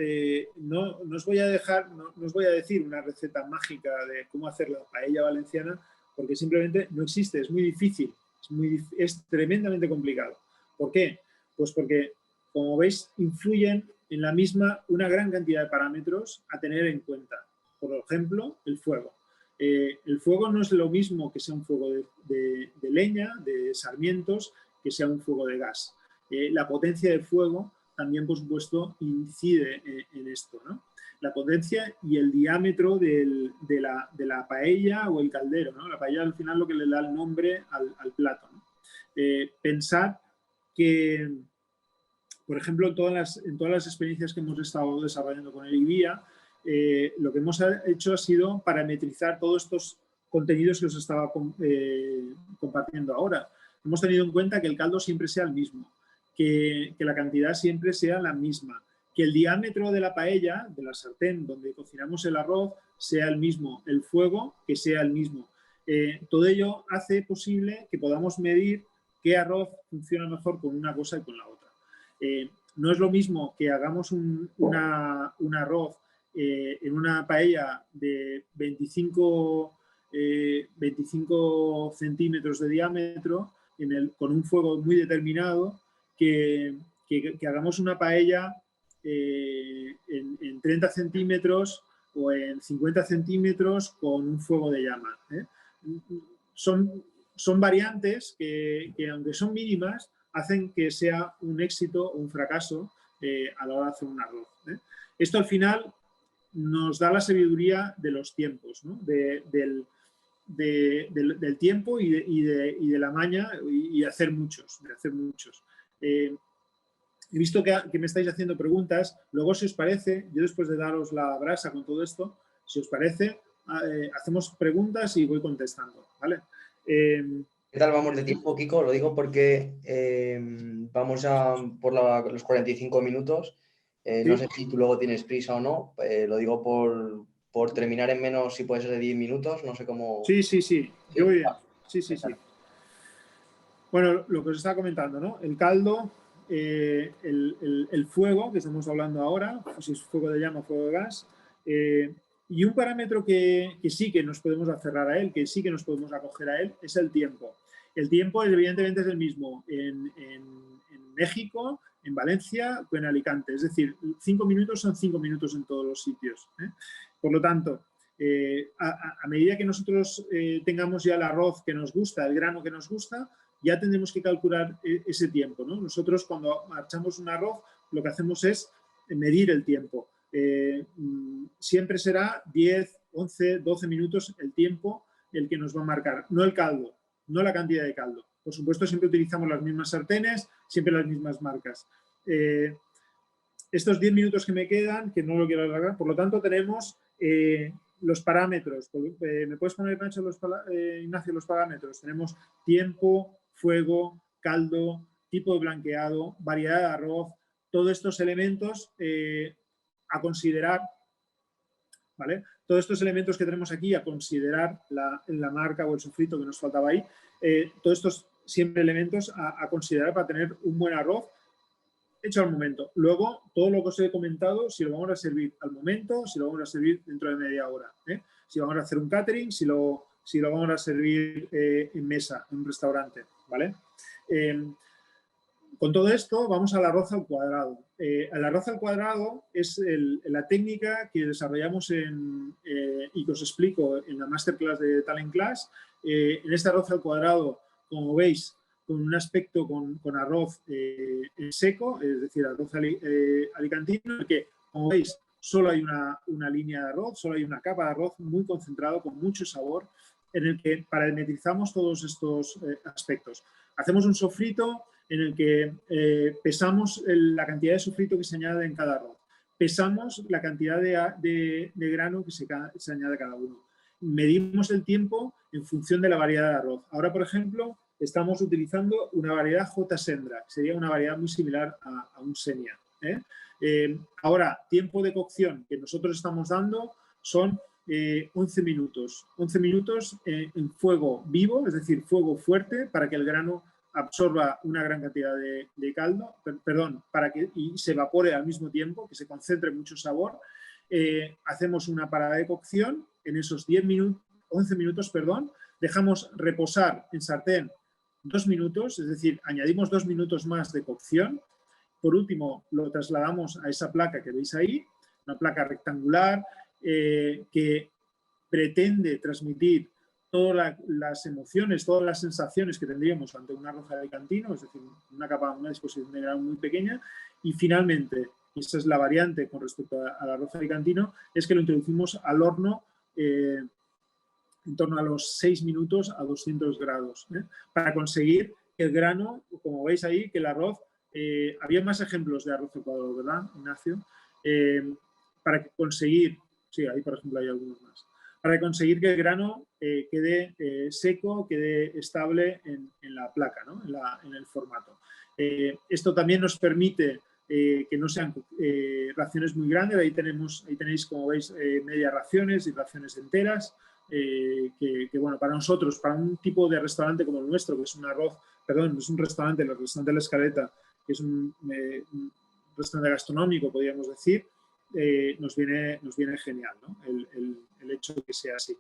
no os voy a decir una receta mágica de cómo hacer la paella valenciana, porque simplemente no existe, es muy difícil, es tremendamente complicado. ¿Por qué? Pues porque, como veis, influyen en la misma una gran cantidad de parámetros a tener en cuenta. Por ejemplo, el fuego. El fuego no es lo mismo que sea un fuego de leña, de sarmientos, que sea un fuego de gas. La potencia del fuego también, por supuesto, incide en esto, ¿no? la potencia y el diámetro de la paella o el caldero, ¿no? La paella al final lo que le da el nombre al plato, ¿no? Pensad que, por ejemplo, en todas las experiencias que hemos estado desarrollando con el IBIA, lo que hemos hecho ha sido parametrizar todos estos contenidos que os estaba compartiendo ahora. Hemos tenido en cuenta que el caldo siempre sea el mismo, que la cantidad siempre sea la misma, que el diámetro de la paella, de la sartén donde cocinamos el arroz, sea el mismo, el fuego que sea el mismo. Todo ello hace posible que podamos medir qué arroz funciona mejor con una cosa y con la otra. No es lo mismo que hagamos un arroz en una paella de 25 centímetros de diámetro con un fuego muy determinado que hagamos una paella en 30 centímetros o en 50 centímetros con un fuego de llama. Son variantes que, aunque son mínimas, hacen que sea un éxito o un fracaso a la hora de hacer un arroz. Esto al final nos da la sabiduría de los tiempos, ¿no? del tiempo y de la maña y de hacer muchos. He visto que me estáis haciendo preguntas. Luego, si os parece, yo después de daros la brasa con todo esto, si os parece, hacemos preguntas y voy contestando, ¿vale? ¿Qué tal vamos de tiempo, Kiko? Lo digo porque vamos a por los 45 minutos. ¿Sí? No sé si tú luego tienes prisa o no. Lo digo por terminar en menos, si puede ser de 10 minutos. No sé cómo... Sí. Yo voy bien. Sí. Bueno, lo que os estaba comentando, ¿no? El caldo, el fuego, que estamos hablando ahora, si es fuego de llama o fuego de gas, y un parámetro que sí que nos podemos aferrar a él, que sí que nos podemos acoger a él, es el tiempo. El tiempo, evidentemente, es el mismo en México, en Valencia o en Alicante. Es decir, 5 minutos son 5 minutos en todos los sitios. Por lo tanto, a medida que nosotros tengamos ya el arroz que nos gusta, el grano que nos gusta, ya tendremos que calcular ese tiempo, ¿no? Nosotros cuando marchamos un arroz, lo que hacemos es medir el tiempo. Siempre será 10, 11, 12 minutos el tiempo el que nos va a marcar, no el caldo, no la cantidad de caldo. Por supuesto, siempre utilizamos las mismas sartenes, siempre las mismas marcas. Estos 10 minutos que me quedan, que no lo quiero alargar, por lo tanto tenemos los parámetros. ¿Me puedes poner, Nacho, Ignacio, los parámetros? Tenemos tiempo, fuego, caldo, tipo de blanqueado, variedad de arroz, todos estos elementos a considerar, ¿vale? Todos estos elementos que tenemos aquí a considerar, la marca o el sofrito que nos faltaba ahí, todos estos siempre elementos a considerar para tener un buen arroz hecho al momento. Luego, todo lo que os he comentado, si lo vamos a servir al momento, si lo vamos a servir dentro de media hora, si vamos a hacer un catering, si lo vamos a servir en mesa, en un restaurante, ¿vale? Con todo esto, vamos al arroz al cuadrado. El arroz al cuadrado es la técnica que desarrollamos y que os explico en la masterclass de Talent Class. En este arroz al cuadrado, como veis, con un aspecto con arroz seco, es decir, arroz alicantino, en el que, como veis, solo hay una línea de arroz, solo hay una capa de arroz muy concentrado, con mucho sabor, en el que parametrizamos todos estos aspectos. Hacemos un sofrito en el que pesamos la cantidad de sofrito que se añade en cada arroz. Pesamos la cantidad de grano que se añade a cada uno. Medimos el tiempo en función de la variedad de arroz. Ahora, por ejemplo, estamos utilizando una variedad J. Sendra, que sería una variedad muy similar a un Senia. Ahora, tiempo de cocción que nosotros estamos dando son 11 minutos. 11 minutos en fuego vivo, es decir, fuego fuerte, para que el grano absorba una gran cantidad de caldo, y se evapore al mismo tiempo, que se concentre mucho sabor. Hacemos una parada de cocción en esos 11 minutos, dejamos reposar en sartén 2 minutos, es decir, añadimos 2 minutos más de cocción. Por último, lo trasladamos a esa placa que veis ahí, una placa rectangular que pretende transmitir todas las emociones, todas las sensaciones que tendríamos ante un arroz alicantino, es decir, una disposición de grano muy pequeña. Y finalmente, y esa es la variante con respecto al arroz alicantino, es que lo introducimos al horno en torno a los 6 minutos a 200 grados, para conseguir el grano, como veis ahí, que el arroz, había más ejemplos de arroz Ecuador, ¿verdad, Ignacio? Para conseguir, sí, ahí por ejemplo hay algunos más, para conseguir que el grano quede seco, quede estable en la placa, ¿no? en el formato. Esto también nos permite que no sean raciones muy grandes, ahí tenéis, como veis, medias raciones y raciones enteras, que, bueno, para nosotros, para un tipo de restaurante como el nuestro, que es un es un restaurante, el restaurante La Escaleta, que es un restaurante gastronómico, podríamos decir, nos viene genial, ¿no? el hecho de que sea así.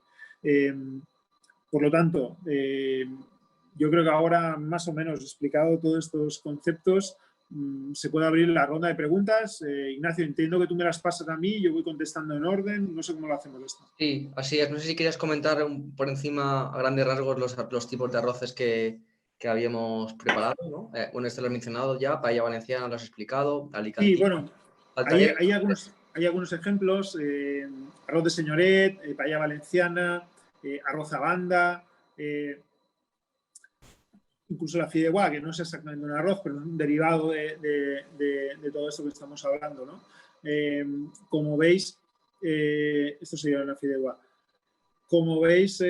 Por lo tanto, yo creo que ahora más o menos explicado todos estos conceptos, se puede abrir la ronda de preguntas. Ignacio, entiendo que tú me las pasas a mí, yo voy contestando en orden, no sé cómo lo hacemos esto. Sí, así es. No sé si querías comentar por encima, a grandes rasgos, los tipos de arroces que habíamos preparado, ¿no? Bueno, este lo has mencionado ya, paella valenciana lo has explicado, Sí, alicantino. bueno, hay algunos ejemplos, arroz de señoret, paella valenciana, arroz a banda, incluso la fideuà, que no es exactamente un arroz, pero es un derivado de todo esto que estamos hablando, ¿no? Como veis, esto sería una fideuà. Como veis,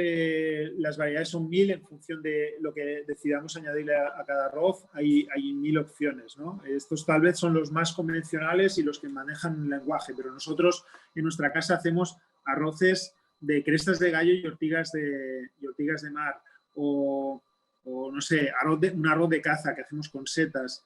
las variedades son 1000 en función de lo que decidamos añadirle a cada arroz. Hay 1000 opciones, ¿no? Estos tal vez son los más convencionales y los que manejan el lenguaje, pero nosotros en nuestra casa hacemos arroces de crestas de gallo y ortigas de mar, o no sé, un arroz de caza que hacemos con setas,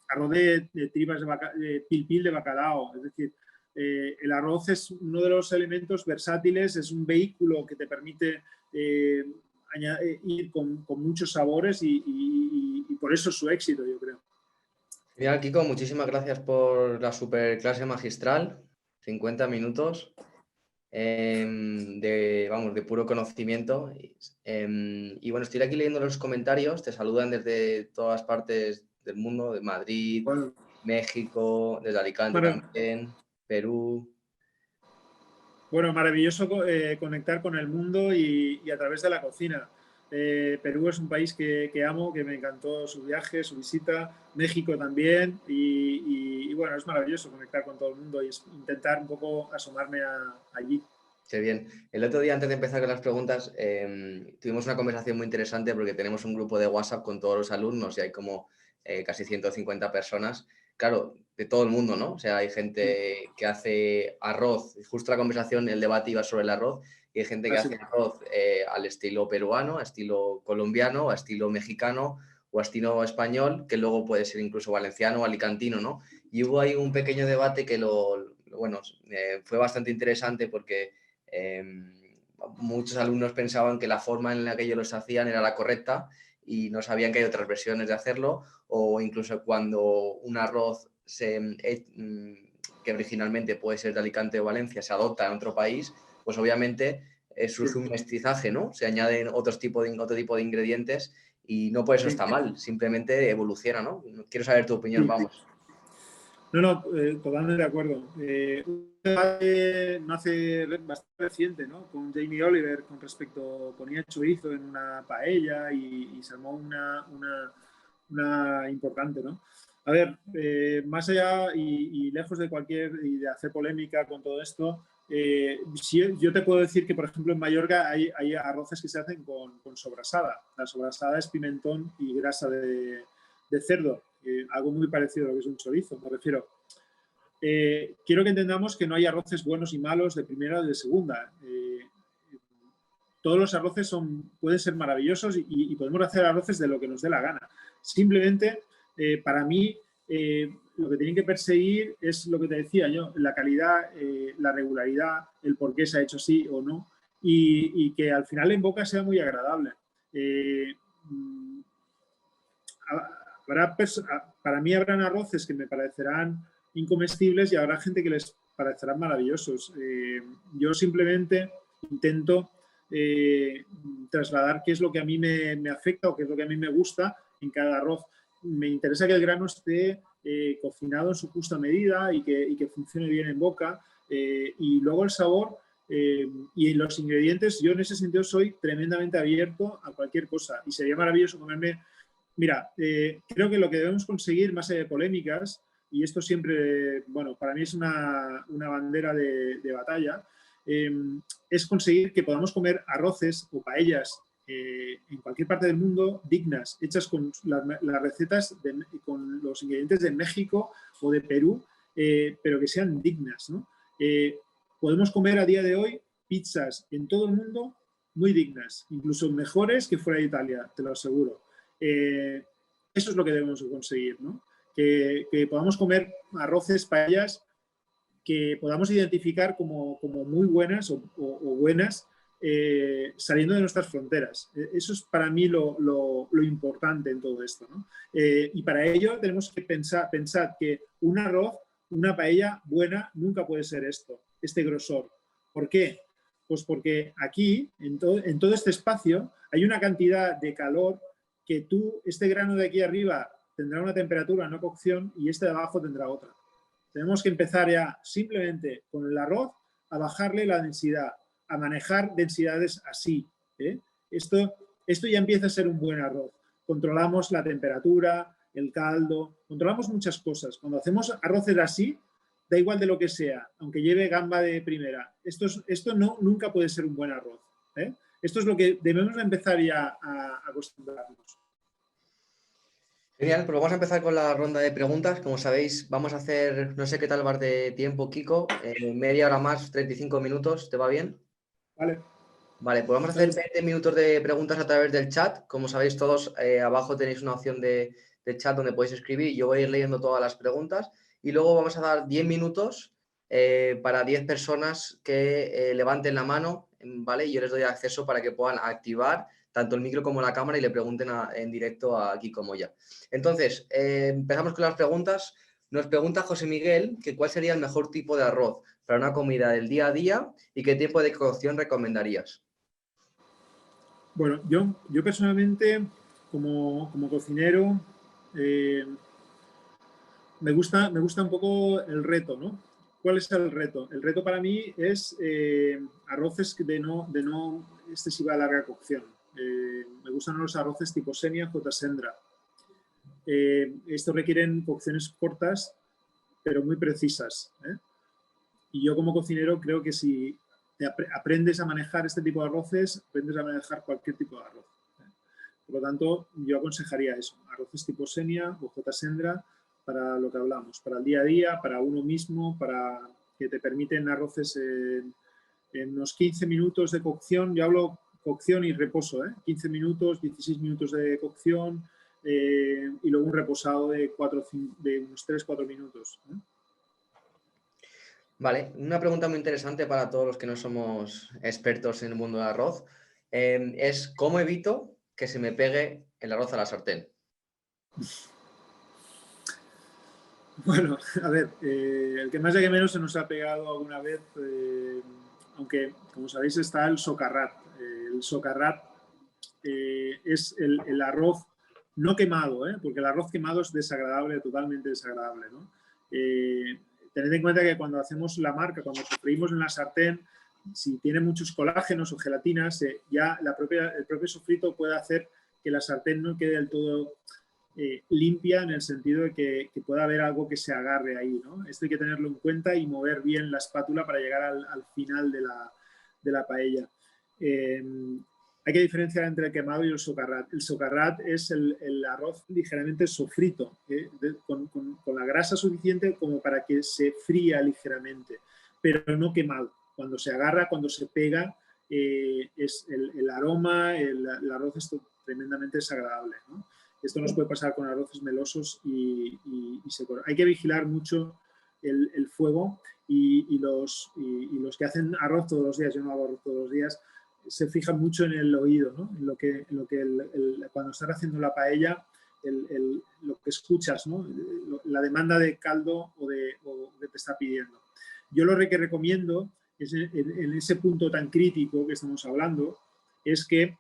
arroz de tribas de pilpil de bacalao, es decir, el arroz es uno de los elementos versátiles, es un vehículo que te permite ir con muchos sabores y por eso es su éxito, yo creo. Genial, Kiko, muchísimas gracias por la super clase magistral, 50 minutos de puro conocimiento. Y bueno, estoy aquí leyendo los comentarios, te saludan desde todas partes del mundo, de Madrid, Bueno, México, desde Alicante también, Perú. Bueno, maravilloso conectar con el mundo y a través de la cocina. Perú es un país que amo, que me encantó su viaje, su visita, México también, y bueno, es maravilloso conectar con todo el mundo y intentar un poco asomarme allí. Qué bien. El otro día, antes de empezar con las preguntas, tuvimos una conversación muy interesante porque tenemos un grupo de WhatsApp con todos los alumnos y hay como casi 150 personas, claro, de todo el mundo, ¿no? O sea, hay gente que hace arroz, justo la conversación, el debate iba sobre el arroz, y hay gente que hace arroz al estilo peruano, a estilo colombiano, a estilo mexicano o a estilo español, que luego puede ser incluso valenciano o alicantino, ¿no? Y hubo ahí un pequeño debate que fue bastante interesante porque muchos alumnos pensaban que la forma en la que ellos los hacían era la correcta y no sabían que hay otras versiones de hacerlo, o incluso cuando un arroz que originalmente puede ser de Alicante o Valencia se adopta en otro país, pues obviamente surge un mestizaje, ¿no? Se añaden otro tipo de ingredientes y no por eso está mal, simplemente evoluciona, ¿no? Quiero saber tu opinión, vamos. No, totalmente de acuerdo. Un debate nace bastante reciente, ¿no? Con Jamie Oliver con respecto, ponía chorizo en una paella y se armó una importante, ¿no? A ver, más allá y lejos de y de hacer polémica con todo esto, yo te puedo decir que, por ejemplo, en Mallorca hay arroces que se hacen con sobrasada. La sobrasada es pimentón y grasa de cerdo. Algo muy parecido a lo que es un chorizo, me refiero. Quiero que entendamos que no hay arroces buenos y malos de primera o de segunda. Todos los arroces pueden ser maravillosos y podemos hacer arroces de lo que nos dé la gana. Simplemente, para mí, lo que tienen que perseguir es lo que te decía yo, la calidad, la regularidad, el por qué se ha hecho así o no, y que al final en boca sea muy agradable. Para mí habrán arroces que me parecerán incomestibles y habrá gente que les parecerán maravillosos. Yo simplemente intento trasladar qué es lo que a mí me afecta o qué es lo que a mí me gusta en cada arroz. Me interesa que el grano esté cocinado en su justa medida y que funcione bien en boca. Y luego el sabor y los ingredientes, yo en ese sentido soy tremendamente abierto a cualquier cosa. Y sería maravilloso comerme... Mira, creo que lo que debemos conseguir, más allá de polémicas, y esto siempre, bueno, para mí es una bandera de batalla, es conseguir que podamos comer arroces o paellas en cualquier parte del mundo dignas, hechas con las recetas, con los ingredientes de México o de Perú, pero que sean dignas, ¿no? Podemos comer a día de hoy pizzas en todo el mundo muy dignas, incluso mejores que fuera de Italia, te lo aseguro. Eso es lo que debemos conseguir, ¿no? Que podamos comer arroces, paellas, que podamos identificar como muy buenas o buenas saliendo de nuestras fronteras. Eso es para mí lo importante en todo esto, ¿no? Y para ello tenemos que pensar que un arroz, una paella buena nunca puede ser este grosor. ¿Por qué? Pues porque aquí, en todo este espacio, hay una cantidad de calor que este grano de aquí arriba tendrá una temperatura, una cocción, y este de abajo tendrá otra. Tenemos que empezar ya simplemente con el arroz a bajarle la densidad, a manejar densidades así. Esto ya empieza a ser un buen arroz. Controlamos la temperatura, el caldo, controlamos muchas cosas. Cuando hacemos arroces así, da igual de lo que sea, aunque lleve gamba de primera. Esto nunca puede ser un buen arroz. Esto es lo que debemos empezar ya a acostumbrarnos. Genial, pues vamos a empezar con la ronda de preguntas. Como sabéis, vamos a hacer, no sé qué tal vas de tiempo, Kiko, media hora más, 35 minutos, ¿te va bien? Vale. Vale, pues vamos a hacer 20 minutos de preguntas a través del chat. Como sabéis todos, abajo tenéis una opción de chat donde podéis escribir. Yo voy a ir leyendo todas las preguntas y luego vamos a dar 10 minutos para 10 personas que levanten la mano, ¿vale? Y yo les doy acceso para que puedan activar tanto el micro como la cámara y le pregunten en directo a Kiko Moya. Entonces, empezamos con las preguntas. Nos pregunta José Miguel que cuál sería el mejor tipo de arroz para una comida del día a día y qué tiempo de cocción recomendarías. Bueno, yo personalmente, como cocinero, me gusta un poco el reto, ¿no? ¿Cuál es el reto? El reto para mí es arroces de no excesiva larga cocción. Me gustan los arroces tipo Senia, J. Sendra. Estos requieren cocciones cortas, pero muy precisas. Y yo como cocinero creo que si aprendes a manejar este tipo de arroces, aprendes a manejar cualquier tipo de arroz. Por lo tanto, yo aconsejaría eso, arroces tipo Senia o J. Sendra para lo que hablamos, para el día a día, para uno mismo, para que te permiten arroces en unos 15 minutos de cocción. Yo hablo cocción y reposo, 15 minutos, 16 minutos de cocción y luego un reposado de unos 3-4 minutos. Vale, una pregunta muy interesante para todos los que no somos expertos en el mundo del arroz es ¿cómo evito que se me pegue el arroz a la sartén? Bueno, a ver, el que más y que menos se nos ha pegado alguna vez, aunque como sabéis está el socarrat. El socarrat es el arroz no quemado, porque el arroz quemado es desagradable, totalmente desagradable, ¿no? Tened en cuenta que cuando hacemos la marca, cuando sofreímos en la sartén, si tiene muchos colágenos o gelatinas, ya el propio sofrito puede hacer que la sartén no quede del todo limpia en el sentido de que pueda haber algo que se agarre ahí, ¿no? Esto hay que tenerlo en cuenta y mover bien la espátula para llegar al final de la paella. Hay que diferenciar entre el quemado y el socarrat. El socarrat es el arroz ligeramente sofrito, con la grasa suficiente como para que se fría ligeramente, pero no quemado. Cuando se agarra, cuando se pega, es el aroma, el arroz es tremendamente desagradable, ¿no? Esto nos puede pasar con arroces melosos y secos. Hay que vigilar mucho el fuego y los que hacen arroz todos los días, yo no hago arroz todos los días, se fijan mucho en el oído, ¿no? En lo que cuando estás haciendo la paella, lo que escuchas, ¿no? La demanda de caldo o que te está pidiendo. Yo lo que recomiendo es en ese punto tan crítico que estamos hablando, es que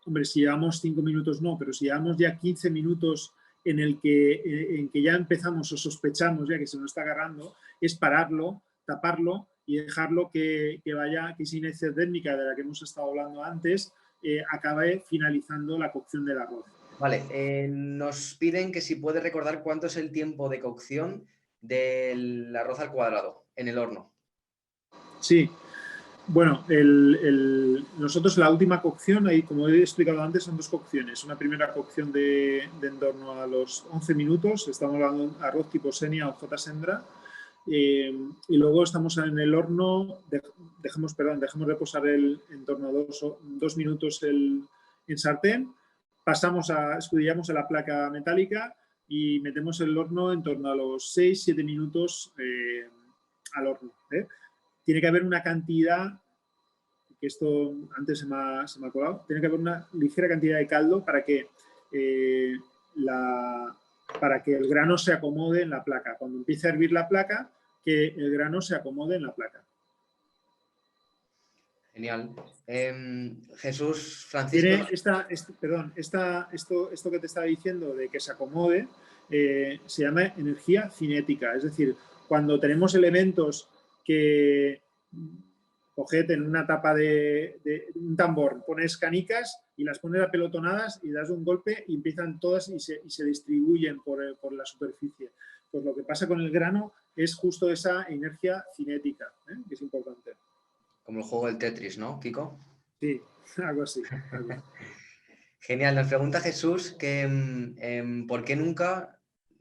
hombre, si llevamos 5 minutos no, pero si llevamos ya 15 minutos en que ya empezamos o sospechamos ya que se nos está agarrando, es pararlo, taparlo y dejarlo que vaya, que esa inercia térmica de la que hemos estado hablando antes acabe finalizando la cocción del arroz. Vale, nos piden que si puede recordar cuánto es el tiempo de cocción del arroz al cuadrado en el horno. Sí, bueno, nosotros la última cocción, ahí como he explicado antes, son 2 cocciones. Una primera cocción de en torno a los 11 minutos, estamos hablando de arroz tipo Senia o J. Sendra, y luego estamos en el horno, dejamos reposar en torno a 2 minutos en sartén, escudillamos a la placa metálica y metemos el horno en torno a los 6-7 minutos al horno. Tiene que haber una cantidad, que esto antes se me ha colado, tiene que haber una ligera cantidad de caldo para que el grano se acomode en la placa. Cuando empiece a hervir la placa, que el grano se acomode en la placa. Genial. Jesús Francisco. Esto que te estaba diciendo de que se acomode se llama energía cinética. Es decir, cuando tenemos elementos que cogete en una tapa de un tambor, pones canicas y las pones apelotonadas y das un golpe y empiezan todas y se distribuyen por la superficie. Pues lo que pasa con el grano es justo esa inercia cinética, que es importante. Como el juego del Tetris, ¿no, Kiko? Sí, algo así. Genial. Nos pregunta Jesús que ¿por qué nunca,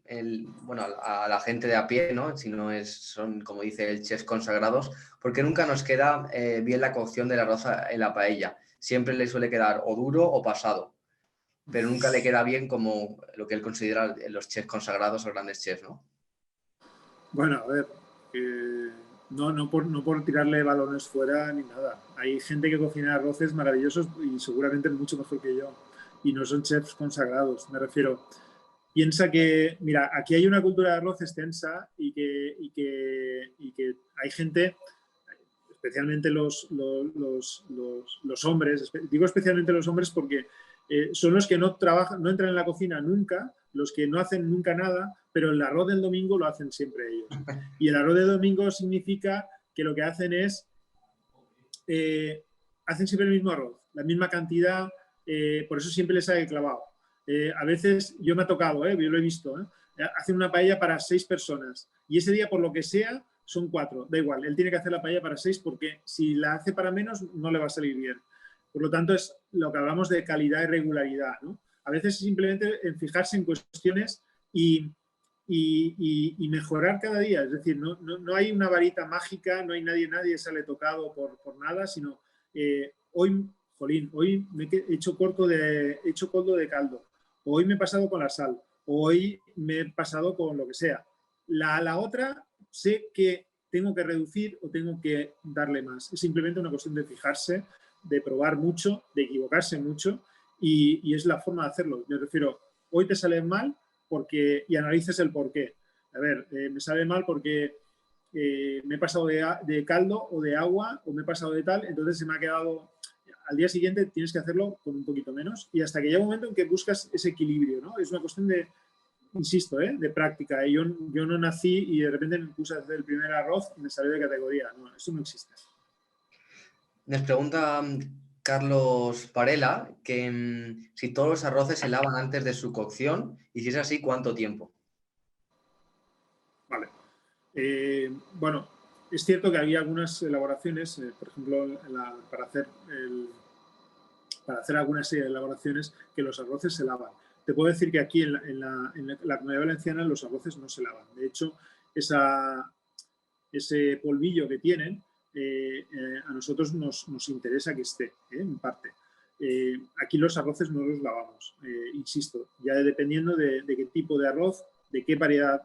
a la gente de a pie, ¿no? Si no son, como dice el chef, consagrados, ¿por qué nunca nos queda bien la cocción del arroz en la paella? Siempre le suele quedar o duro o pasado, pero nunca le queda bien como lo que él considera los chefs consagrados o grandes chefs, ¿no? Bueno, a ver, no por tirarle balones fuera ni nada. Hay gente que cocina arroces maravillosos y seguramente mucho mejor que yo. Y no son chefs consagrados, me refiero. Piensa que, mira, aquí hay una cultura de arroz extensa y que hay gente, especialmente los hombres, digo especialmente los hombres porque son los que no entran en la cocina nunca, los que no hacen nunca nada, pero el arroz del domingo lo hacen siempre ellos. Y el arroz del domingo significa que lo que hacen es, hacen siempre el mismo arroz, la misma cantidad, por eso siempre les sale clavado. A veces, yo me ha tocado, yo lo he visto, hacen una paella para 6 personas y ese día, por lo que sea, son 4, da igual, él tiene que hacer la paella para 6 porque si la hace para menos no le va a salir bien. Por lo tanto, es lo que hablamos de calidad y regularidad, ¿no? A veces es simplemente en fijarse en cuestiones y mejorar cada día. Es decir, no hay una varita mágica, no hay nadie sale tocado por nada, sino hoy me he hecho caldo de caldo, hoy me he pasado con la sal, hoy me he pasado con lo que sea. La otra sé que tengo que reducir o tengo que darle más. Es simplemente una cuestión de fijarse, de probar mucho, de equivocarse mucho y es la forma de hacerlo. Me refiero, hoy te sale mal y analices el por qué. A ver, me sale mal porque me he pasado de caldo o de agua o me he pasado de tal, entonces se me ha quedado... Al día siguiente tienes que hacerlo con un poquito menos y hasta que llega un momento en que buscas ese equilibrio, ¿no? Es una cuestión de, insisto, de práctica. Yo no nací y de repente me puse a hacer el primer arroz y me salió de categoría. No, eso no existe. Nos pregunta Carlos Parela que si todos los arroces se lavan antes de su cocción y si es así, ¿cuánto tiempo? Vale. Bueno, es cierto que había algunas elaboraciones, por ejemplo, para hacer alguna serie de elaboraciones que los arroces se lavan. Te puedo decir que aquí en la Comunidad Valenciana los arroces no se lavan. De hecho, ese polvillo que tienen, a nosotros nos interesa que esté, en parte. Aquí los arroces no los lavamos, insisto, ya dependiendo de qué tipo de arroz, de qué variedad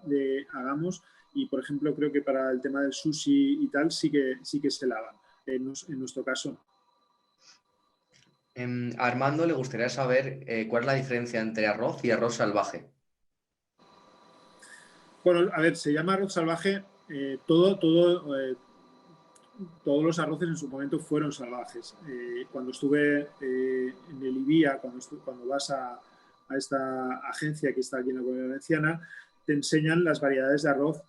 hagamos. Y, por ejemplo, creo que para el tema del sushi y tal sí que se lavan. En nuestro caso. A Armando le gustaría saber cuál es la diferencia entre arroz y arroz salvaje. Bueno, a ver, se llama arroz salvaje. Todos los arroces en su momento fueron salvajes. Cuando estuve en el IBIA, cuando vas a a esta agencia que está aquí en la Comunidad Valenciana, te enseñan las variedades de arroz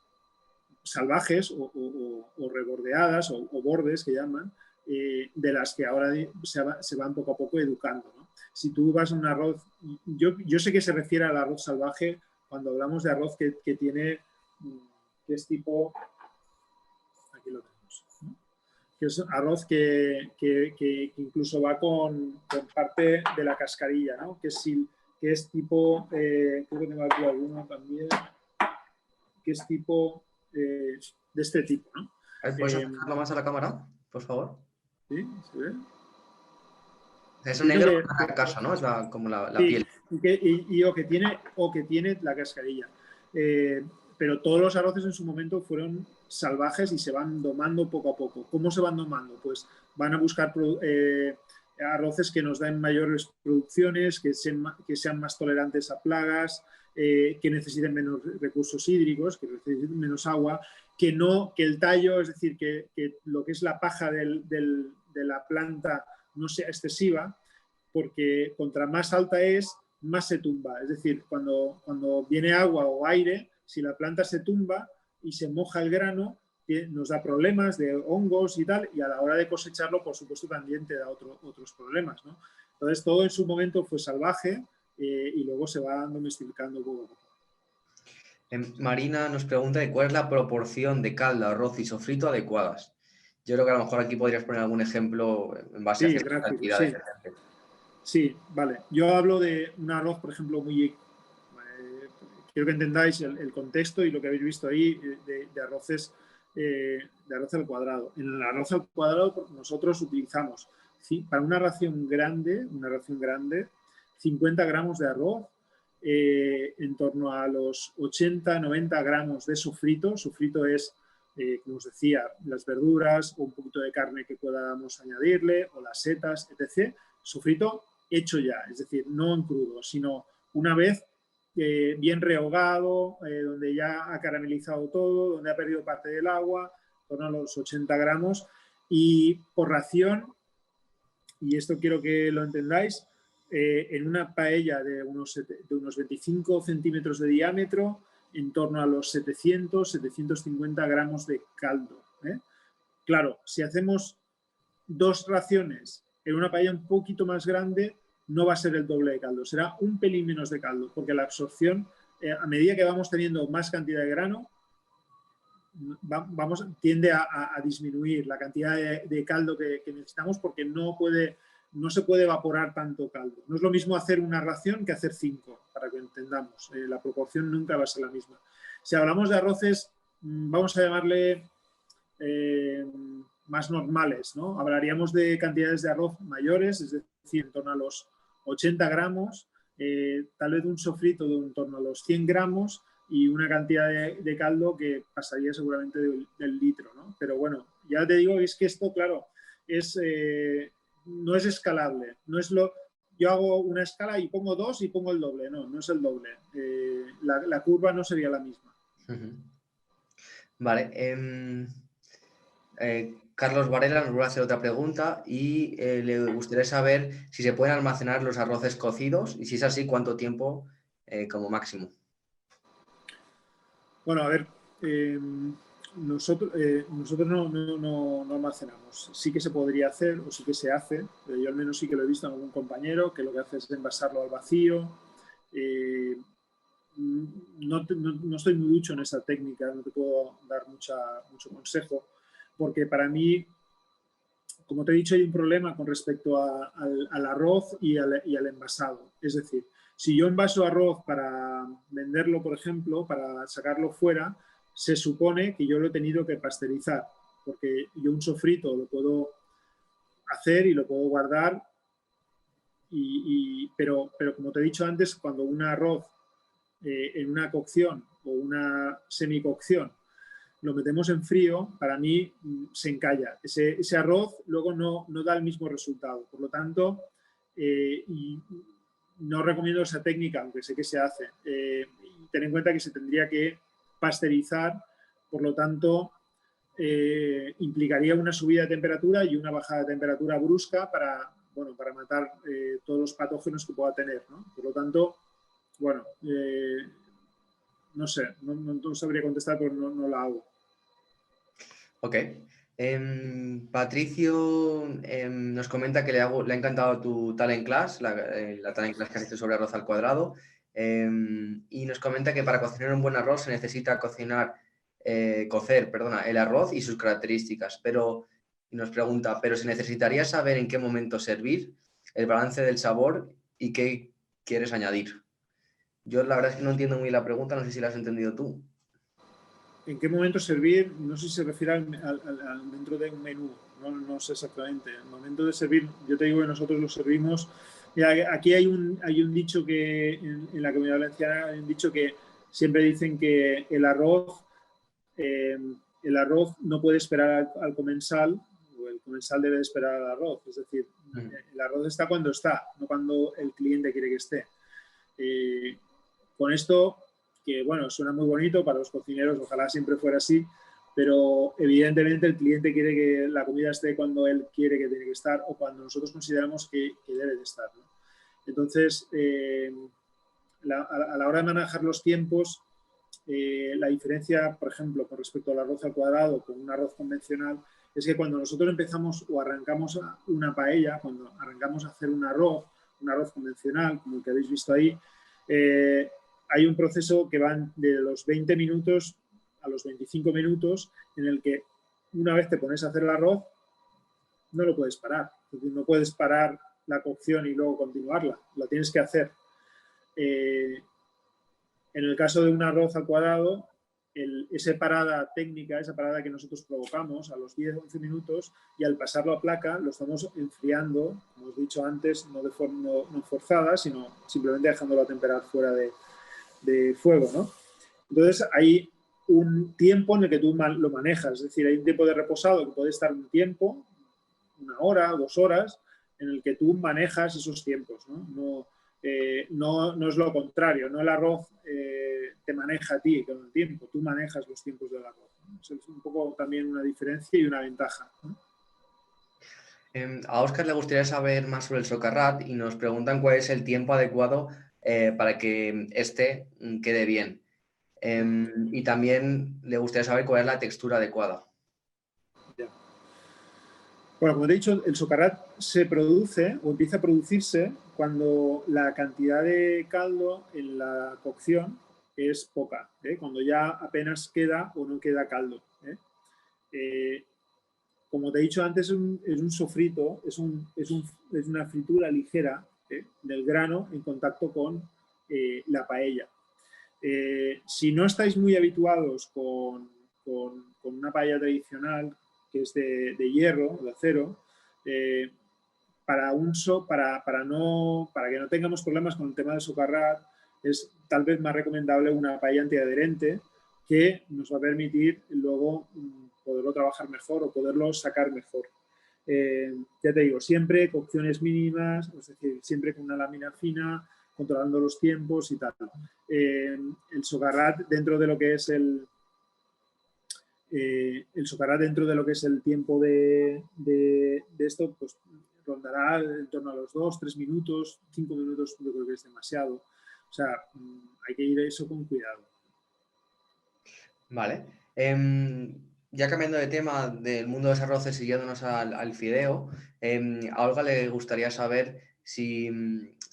salvajes o rebordeadas o bordes que llaman, de las que ahora se van poco a poco educando, ¿no? Si tú vas a un arroz, yo sé que se refiere al arroz salvaje cuando hablamos de arroz que tiene, que es tipo, aquí lo tenemos, ¿no? Que es arroz que incluso va con parte de la cascarilla, ¿no? Que es tipo, creo que tengo aquí alguno también, que es tipo, de este tipo, ¿no? ¿Puedes acercarlo más a la cámara, por favor? ¿Sí? ¿Se ve? Es un negro caso, ¿no? Es como la piel. O que tiene la cascarilla. Pero todos los arroces en su momento fueron salvajes y se van domando poco a poco. ¿Cómo se van domando? Pues van a buscar arroces que nos den mayores producciones, que sean más tolerantes a plagas, que necesiten menos recursos hídricos, que necesiten menos agua, que el tallo, es decir, que lo que es la paja de la planta no sea excesiva, porque contra más alta es, más se tumba. Es decir, cuando viene agua o aire, si la planta se tumba y se moja el grano, nos da problemas de hongos y tal, y a la hora de cosecharlo, por supuesto, también te da otros problemas, ¿no? Entonces, todo en su momento fue salvaje y luego se va domesticando poco a poco. Marina nos pregunta de cuál es la proporción de caldo, arroz y sofrito adecuadas. Yo creo que a lo mejor aquí podrías poner algún ejemplo en base a ciertas cantidades. Sí, vale. Yo hablo de un arroz, por ejemplo, quiero que entendáis el contexto y lo que habéis visto ahí de arroces de arroz al cuadrado. En el arroz al cuadrado nosotros utilizamos, para una ración grande, 50 gramos de arroz, en torno a los 80-90 gramos de sofrito. Sofrito es, como os decía, las verduras o un poquito de carne que podamos añadirle, o las setas, etc. Sofrito hecho ya, es decir, no en crudo, sino una vez bien rehogado, donde ya ha caramelizado todo, donde ha perdido parte del agua, en torno a los 80 gramos. Y por ración, y esto quiero que lo entendáis, en una paella de unos 25 centímetros de diámetro, en torno a los 700-750 gramos de caldo. Claro, si hacemos 2 raciones en una paella un poquito más grande, no va a ser el doble de caldo, será un pelín menos de caldo, porque la absorción, a medida que vamos teniendo más cantidad de grano, tiende a disminuir la cantidad de caldo que necesitamos, porque no se puede evaporar tanto caldo. No es lo mismo hacer una ración que hacer 5, para que entendamos. La proporción nunca va a ser la misma. Si hablamos de arroces, vamos a llamarle más normales, ¿no? Hablaríamos de cantidades de arroz mayores, es decir, en torno a los 80 gramos, tal vez un sofrito de en torno a los 100 gramos y una cantidad de caldo que pasaría seguramente del litro, ¿no? Pero bueno, ya te digo, es que esto, claro, no es escalable. No es yo hago una escala y pongo 2 y pongo el doble. No es el doble. La curva no sería la misma. Vale. Carlos Varela nos vuelve a hacer otra pregunta y le gustaría saber si se pueden almacenar los arroces cocidos y si es así, cuánto tiempo como máximo. Bueno, a ver, nosotros no almacenamos. Sí que se podría hacer o sí que se hace, pero yo al menos sí que lo he visto en algún compañero que lo que hace es envasarlo al vacío. No estoy muy ducho en esa técnica, no te puedo dar mucho consejo, porque para mí, como te he dicho, hay un problema con respecto al arroz y al envasado. Es decir, si yo envaso arroz para venderlo, por ejemplo, para sacarlo fuera, se supone que yo lo he tenido que pasteurizar, porque yo un sofrito lo puedo hacer y lo puedo guardar, pero como te he dicho antes, cuando un arroz en una cocción o una semicocción lo metemos en frío, para mí se encalla. Ese arroz luego no da el mismo resultado. Por lo tanto, no recomiendo esa técnica, aunque sé que se hace. Ten en cuenta que se tendría que pasteurizar, por lo tanto, implicaría una subida de temperatura y una bajada de temperatura brusca para matar todos los patógenos que pueda tener, ¿no? Por lo tanto, bueno, no sé, no sabría contestar porque no la hago. Ok. Patricio nos comenta que le ha encantado tu Talent Class, la Talent Class que has hecho sobre arroz al cuadrado, y nos comenta que para cocinar un buen arroz se necesita cocer, el arroz y sus características, y nos pregunta, ¿pero se necesitaría saber en qué momento servir, el balance del sabor y qué quieres añadir? Yo la verdad es que no entiendo muy la pregunta, no sé si la has entendido tú. ¿En qué momento servir? No sé si se refiere dentro de un menú, no sé exactamente. El momento de servir, yo te digo que nosotros lo servimos. Mira, aquí hay un dicho que en la Comunidad Valenciana hay un dicho que siempre dicen que el arroz no puede esperar al comensal, o el comensal debe esperar al arroz. Es decir, el arroz está cuando está, no cuando el cliente quiere que esté. Con esto, que bueno, suena muy bonito para los cocineros, ojalá siempre fuera así, pero evidentemente el cliente quiere que la comida esté cuando él quiere que tiene que estar o cuando nosotros consideramos que debe de estar, ¿no? Entonces, a la hora de manejar los tiempos, la diferencia, por ejemplo, con respecto al arroz al cuadrado con un arroz convencional, es que cuando nosotros empezamos o arrancamos una paella, cuando arrancamos a hacer un arroz convencional, como el que habéis visto ahí, hay un proceso que va de los 20 minutos a los 25 minutos en el que una vez te pones a hacer el arroz, no lo puedes parar. Es decir, no puedes parar la cocción y luego continuarla, la tienes que hacer. En el caso de un arroz al cuadrado, esa parada técnica, esa parada que nosotros provocamos a los 10-11 minutos y al pasarlo a placa lo estamos enfriando, como os he dicho antes, no de forma no forzada, sino simplemente dejándolo a temperar fuera de fuego, ¿no? Entonces hay un tiempo en el que tú lo manejas, es decir, hay un tiempo de reposado que puede estar un tiempo, 1 hora, 2 horas, en el que tú manejas esos tiempos, ¿no? No es lo contrario, no el arroz te maneja a ti con el tiempo, tú manejas los tiempos del arroz, ¿no? Eso es un poco también una diferencia y una ventaja, ¿no? A Óscar le gustaría saber más sobre el socarrat y nos preguntan cuál es el tiempo adecuado para que este quede bien. Y también le gustaría saber cuál es la textura adecuada. Ya. Bueno, como te he dicho, el socarrat se produce o empieza a producirse cuando la cantidad de caldo en la cocción es poca, ¿eh? Cuando ya apenas queda o no queda caldo, ¿eh? Como te he dicho antes, es un sofrito, es una fritura ligera, ¿eh?, del grano en contacto con la paella. Si no estáis muy habituados con una paella tradicional, que es de hierro, de acero, para que no tengamos problemas con el tema del socarrat, es tal vez más recomendable una paella antiadherente que nos va a permitir luego poderlo trabajar mejor o poderlo sacar mejor. Ya te digo, siempre cocciones mínimas, es decir, siempre con una lámina fina, controlando los tiempos y tal. El socarrat dentro de lo que es el socarrat dentro de lo que es el tiempo de esto, pues rondará en torno a los 2-3 minutos, 5 minutos, yo creo que es demasiado. O sea, hay que ir a eso con cuidado. Vale. Ya cambiando de tema del mundo de los arroces y yéndonos al fideo, a Olga le gustaría saber si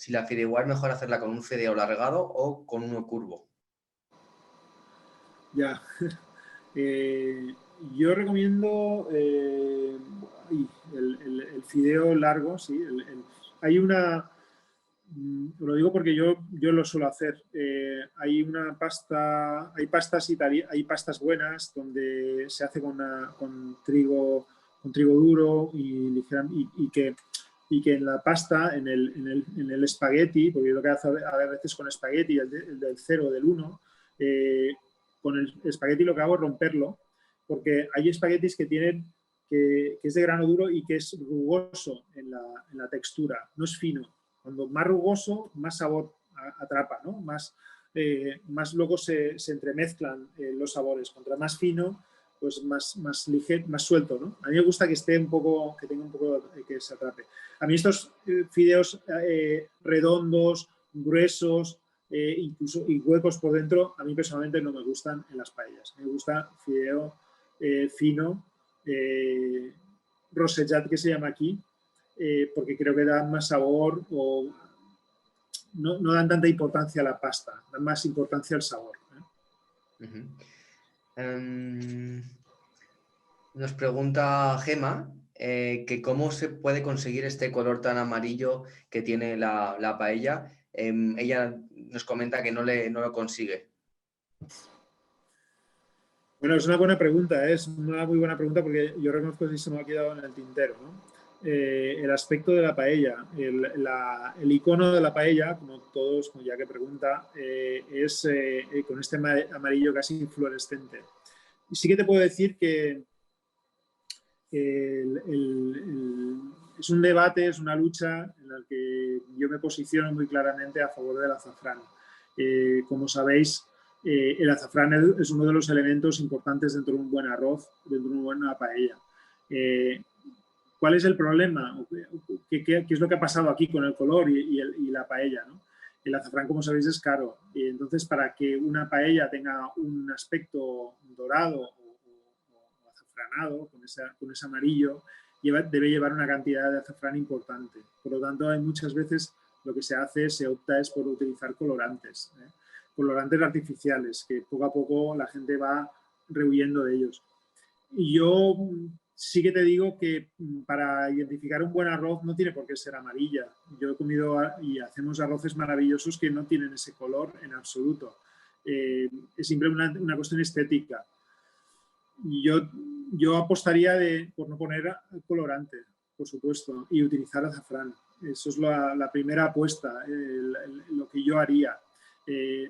la fideuá es mejor hacerla con un fideo largado o con uno curvo. Ya. Yo recomiendo el fideo largo, sí. Hay una... Lo digo porque yo lo suelo hacer. Hay pastas buenas donde se hace con trigo duro y que en la pasta, en el espagueti, porque yo lo que hago a veces con espagueti, el del 0, del 1, con el espagueti lo que hago es romperlo, porque hay espaguetis que es de grano duro y que es rugoso en la textura, no es fino. Cuando más rugoso, más sabor atrapa, ¿no? Más luego se entremezclan los sabores. Contra más fino, pues más ligero, más suelto, ¿no? A mí me gusta que esté que tenga un poco, que se atrape. A mí estos fideos redondos, gruesos, incluso y huecos por dentro, a mí personalmente no me gustan en las paellas. Me gusta fideo fino, rossellat que se llama aquí, porque creo que dan más sabor o no dan tanta importancia a la pasta, dan más importancia al sabor. Nos pregunta Gema que cómo se puede conseguir este color tan amarillo que tiene la paella. Ella nos comenta que no lo consigue. Bueno, es una buena pregunta, es una muy buena pregunta porque yo reconozco que se me ha quedado en el tintero, ¿no? El aspecto de la paella, el icono de la paella, como todos, ya que pregunta, es con este amarillo casi fluorescente. Y sí que te puedo decir que es un debate, es una lucha en la que yo me posiciono muy claramente a favor del azafrán. Como sabéis, el azafrán es uno de los elementos importantes dentro de un buen arroz, dentro de una buena paella. ¿Cuál es el problema? ¿Qué es lo que ha pasado aquí con el color y la paella, ¿no? El azafrán, como sabéis, es caro. Y entonces, para que una paella tenga un aspecto dorado o azafranado, con ese amarillo, debe llevar una cantidad de azafrán importante. Por lo tanto, hay muchas veces lo que se opta es por utilizar colorantes, colorantes artificiales, que poco a poco la gente va rehuyendo de ellos. Y yo sí que te digo que para identificar un buen arroz no tiene por qué ser amarilla. Yo he comido y hacemos arroces maravillosos que no tienen ese color en absoluto. Es simplemente una cuestión estética. Yo apostaría por no poner colorante, por supuesto, y utilizar azafrán. Eso es la primera apuesta, lo que yo haría.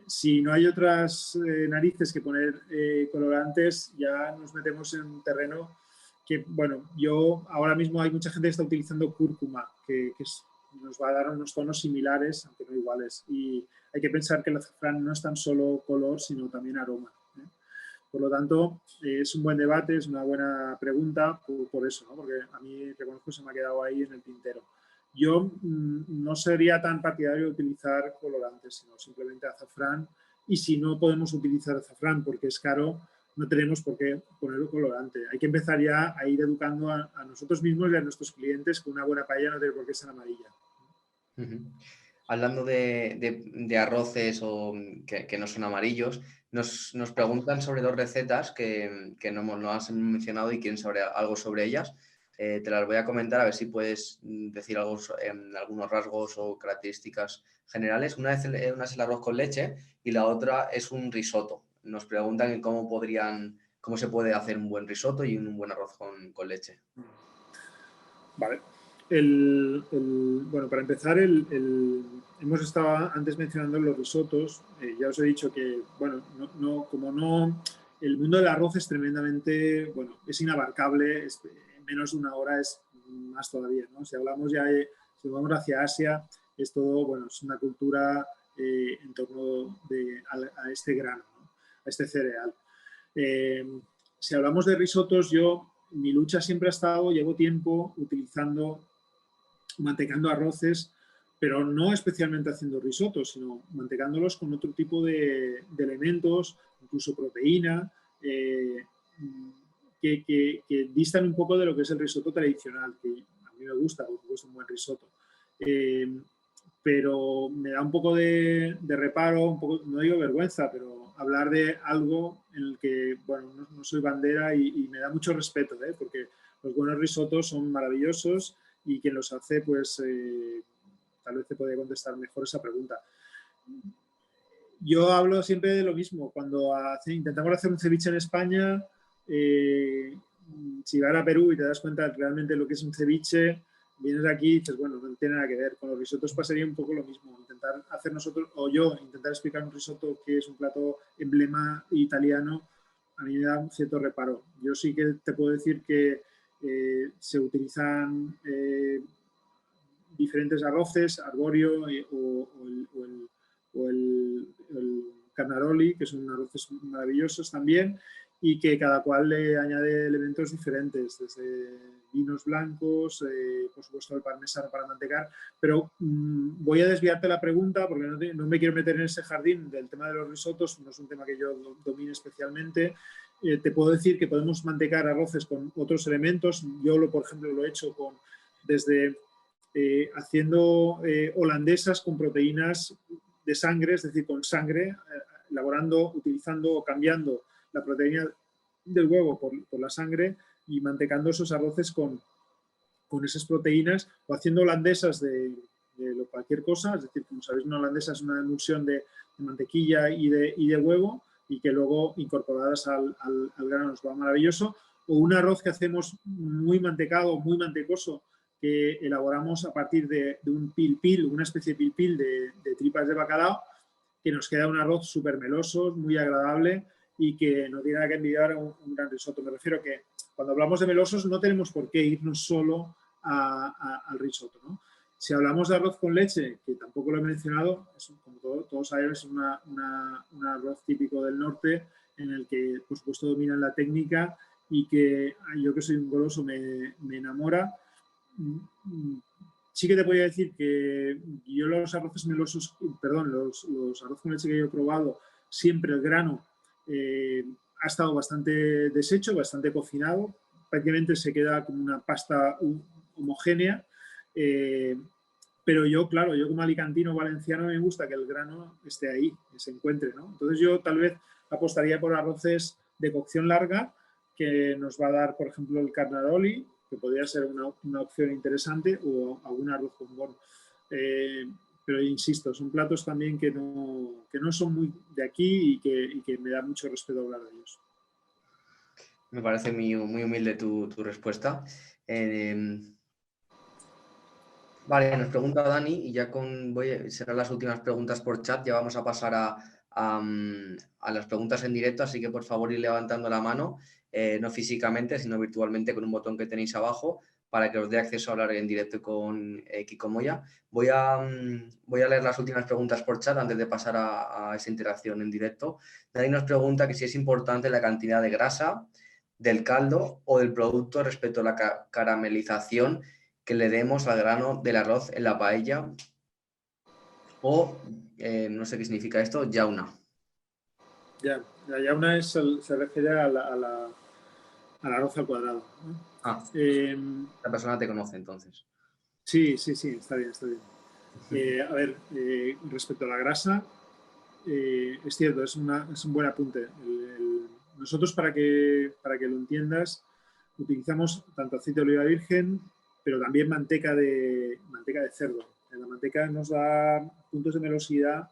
Si no hay otras narices que poner colorantes, ya nos metemos en un terreno que, bueno, ahora mismo hay mucha gente que está utilizando cúrcuma, que nos va a dar unos tonos similares, aunque no iguales. Y hay que pensar que el azafrán no es tan solo color, sino también aroma. Por lo tanto, es un buen debate, es una buena pregunta por eso, ¿no? Porque a mí, reconozco, que se me ha quedado ahí en el tintero. Yo no sería tan partidario de utilizar colorantes, sino simplemente azafrán. Y si no podemos utilizar azafrán porque es caro, no tenemos por qué poner colorante. Hay que empezar ya a ir educando a nosotros mismos y a nuestros clientes que una buena paella no tiene por qué ser amarilla. Hablando de arroces que no son amarillos, nos preguntan sobre dos recetas que no has mencionado y quieren saber algo sobre ellas. Te las voy a comentar a ver si puedes decir algunos rasgos o características generales. Una es el arroz con leche y la otra es un risotto. Nos preguntan cómo se puede hacer un buen risotto y un buen arroz con leche. Vale. Bueno, para empezar, hemos estado antes mencionando los risotos. Ya os he dicho que, bueno, el mundo del arroz es tremendamente, bueno, es inabarcable, en menos de una hora es más todavía, ¿no? Si vamos hacia Asia, es todo, bueno, es una cultura en torno a este grano, ¿no? A este cereal. Si hablamos de risotos, mi lucha siempre ha estado, llevo tiempo mantecando arroces, pero no especialmente haciendo risotos, sino mantecándolos con otro tipo de elementos, incluso proteína, que distan un poco de lo que es el risotto tradicional, que a mí me gusta, por supuesto, un buen risotto. Pero me da un poco de reparo, no digo vergüenza, pero hablar de algo en el que, bueno, no soy bandera y me da mucho respeto, porque los buenos risotos son maravillosos y quien los hace, pues tal vez te puede contestar mejor esa pregunta. Yo hablo siempre de lo mismo. Cuando intentamos hacer un ceviche en España, si vas a Perú y te das cuenta de realmente lo que es un ceviche, vienes aquí y dices, bueno, no tiene nada que ver. Con los risotos pasaría un poco lo mismo. Intentar hacer intentar explicar un risotto que es un plato emblema italiano, a mí me da un cierto reparo. Yo sí que te puedo decir que se utilizan diferentes arroces, arborio o el carnaroli, que son arroces maravillosos también, y que cada cual le añade elementos diferentes, desde vinos blancos, por supuesto el parmesano para mantecar, pero voy a desviarte la pregunta porque no me quiero meter en ese jardín del tema de los risotos, no es un tema que yo domine especialmente. Te puedo decir que podemos mantecar arroces con otros elementos. Yo, por ejemplo, lo he hecho desde haciendo holandesas con proteínas de sangre, es decir, con sangre, elaborando, utilizando o cambiando la proteína del huevo por la sangre y mantecando esos arroces con esas proteínas, o haciendo holandesas de cualquier cosa, es decir, como sabéis, una holandesa es una emulsión de mantequilla y de huevo, y que luego incorporadas al grano nos va maravilloso, o un arroz que hacemos muy mantecado, muy mantecoso, que elaboramos a partir de un pil-pil, una especie de pil-pil de tripas de bacalao, que nos queda un arroz súper meloso, muy agradable y que no tiene nada que envidiar a un gran risotto. Me refiero a que cuando hablamos de melosos no tenemos por qué irnos solo al risotto, ¿no? Si hablamos de arroz con leche, que tampoco lo he mencionado, como todos sabemos, es un arroz típico del norte en el que, por supuesto, dominan la técnica y que yo, que soy un goloso, me enamora. Sí que te voy a decir que yo los arroces melosos, perdón, los arroz con leche que yo he probado, siempre el grano ha estado bastante deshecho, bastante cocinado, prácticamente se queda como una pasta homogénea, pero yo, claro, yo como alicantino valenciano me gusta que el grano esté ahí, que se encuentre, ¿no? Entonces yo tal vez apostaría por arroces de cocción larga, que nos va a dar, por ejemplo, el carnaroli, que podría ser una opción interesante, o algún arroz con bono. Pero insisto, son platos también que no son muy de aquí y que me da mucho respeto hablar de ellos. Me parece muy humilde tu respuesta. Vale, nos pregunta Dani, y ya serán las últimas preguntas por chat, ya vamos a pasar a las preguntas en directo, así que por favor ir levantando la mano, no físicamente, sino virtualmente con un botón que tenéis abajo, para que os dé acceso a hablar en directo con Kiko Moya. Voy a leer las últimas preguntas por chat antes de pasar a esa interacción en directo. Dani nos pregunta que si es importante la cantidad de grasa del caldo o del producto respecto a la caramelización que le demos al grano del arroz en la paella, o no sé qué significa esto, yauna. Ya, la yauna se refiere al arroz al cuadrado, ¿no? La persona te conoce entonces. Sí, está bien, está bien. A ver, respecto a la grasa, es cierto, es un buen apunte. Nosotros, para que lo entiendas, utilizamos tanto aceite de oliva virgen, pero también manteca de cerdo. La manteca nos da puntos de melosidad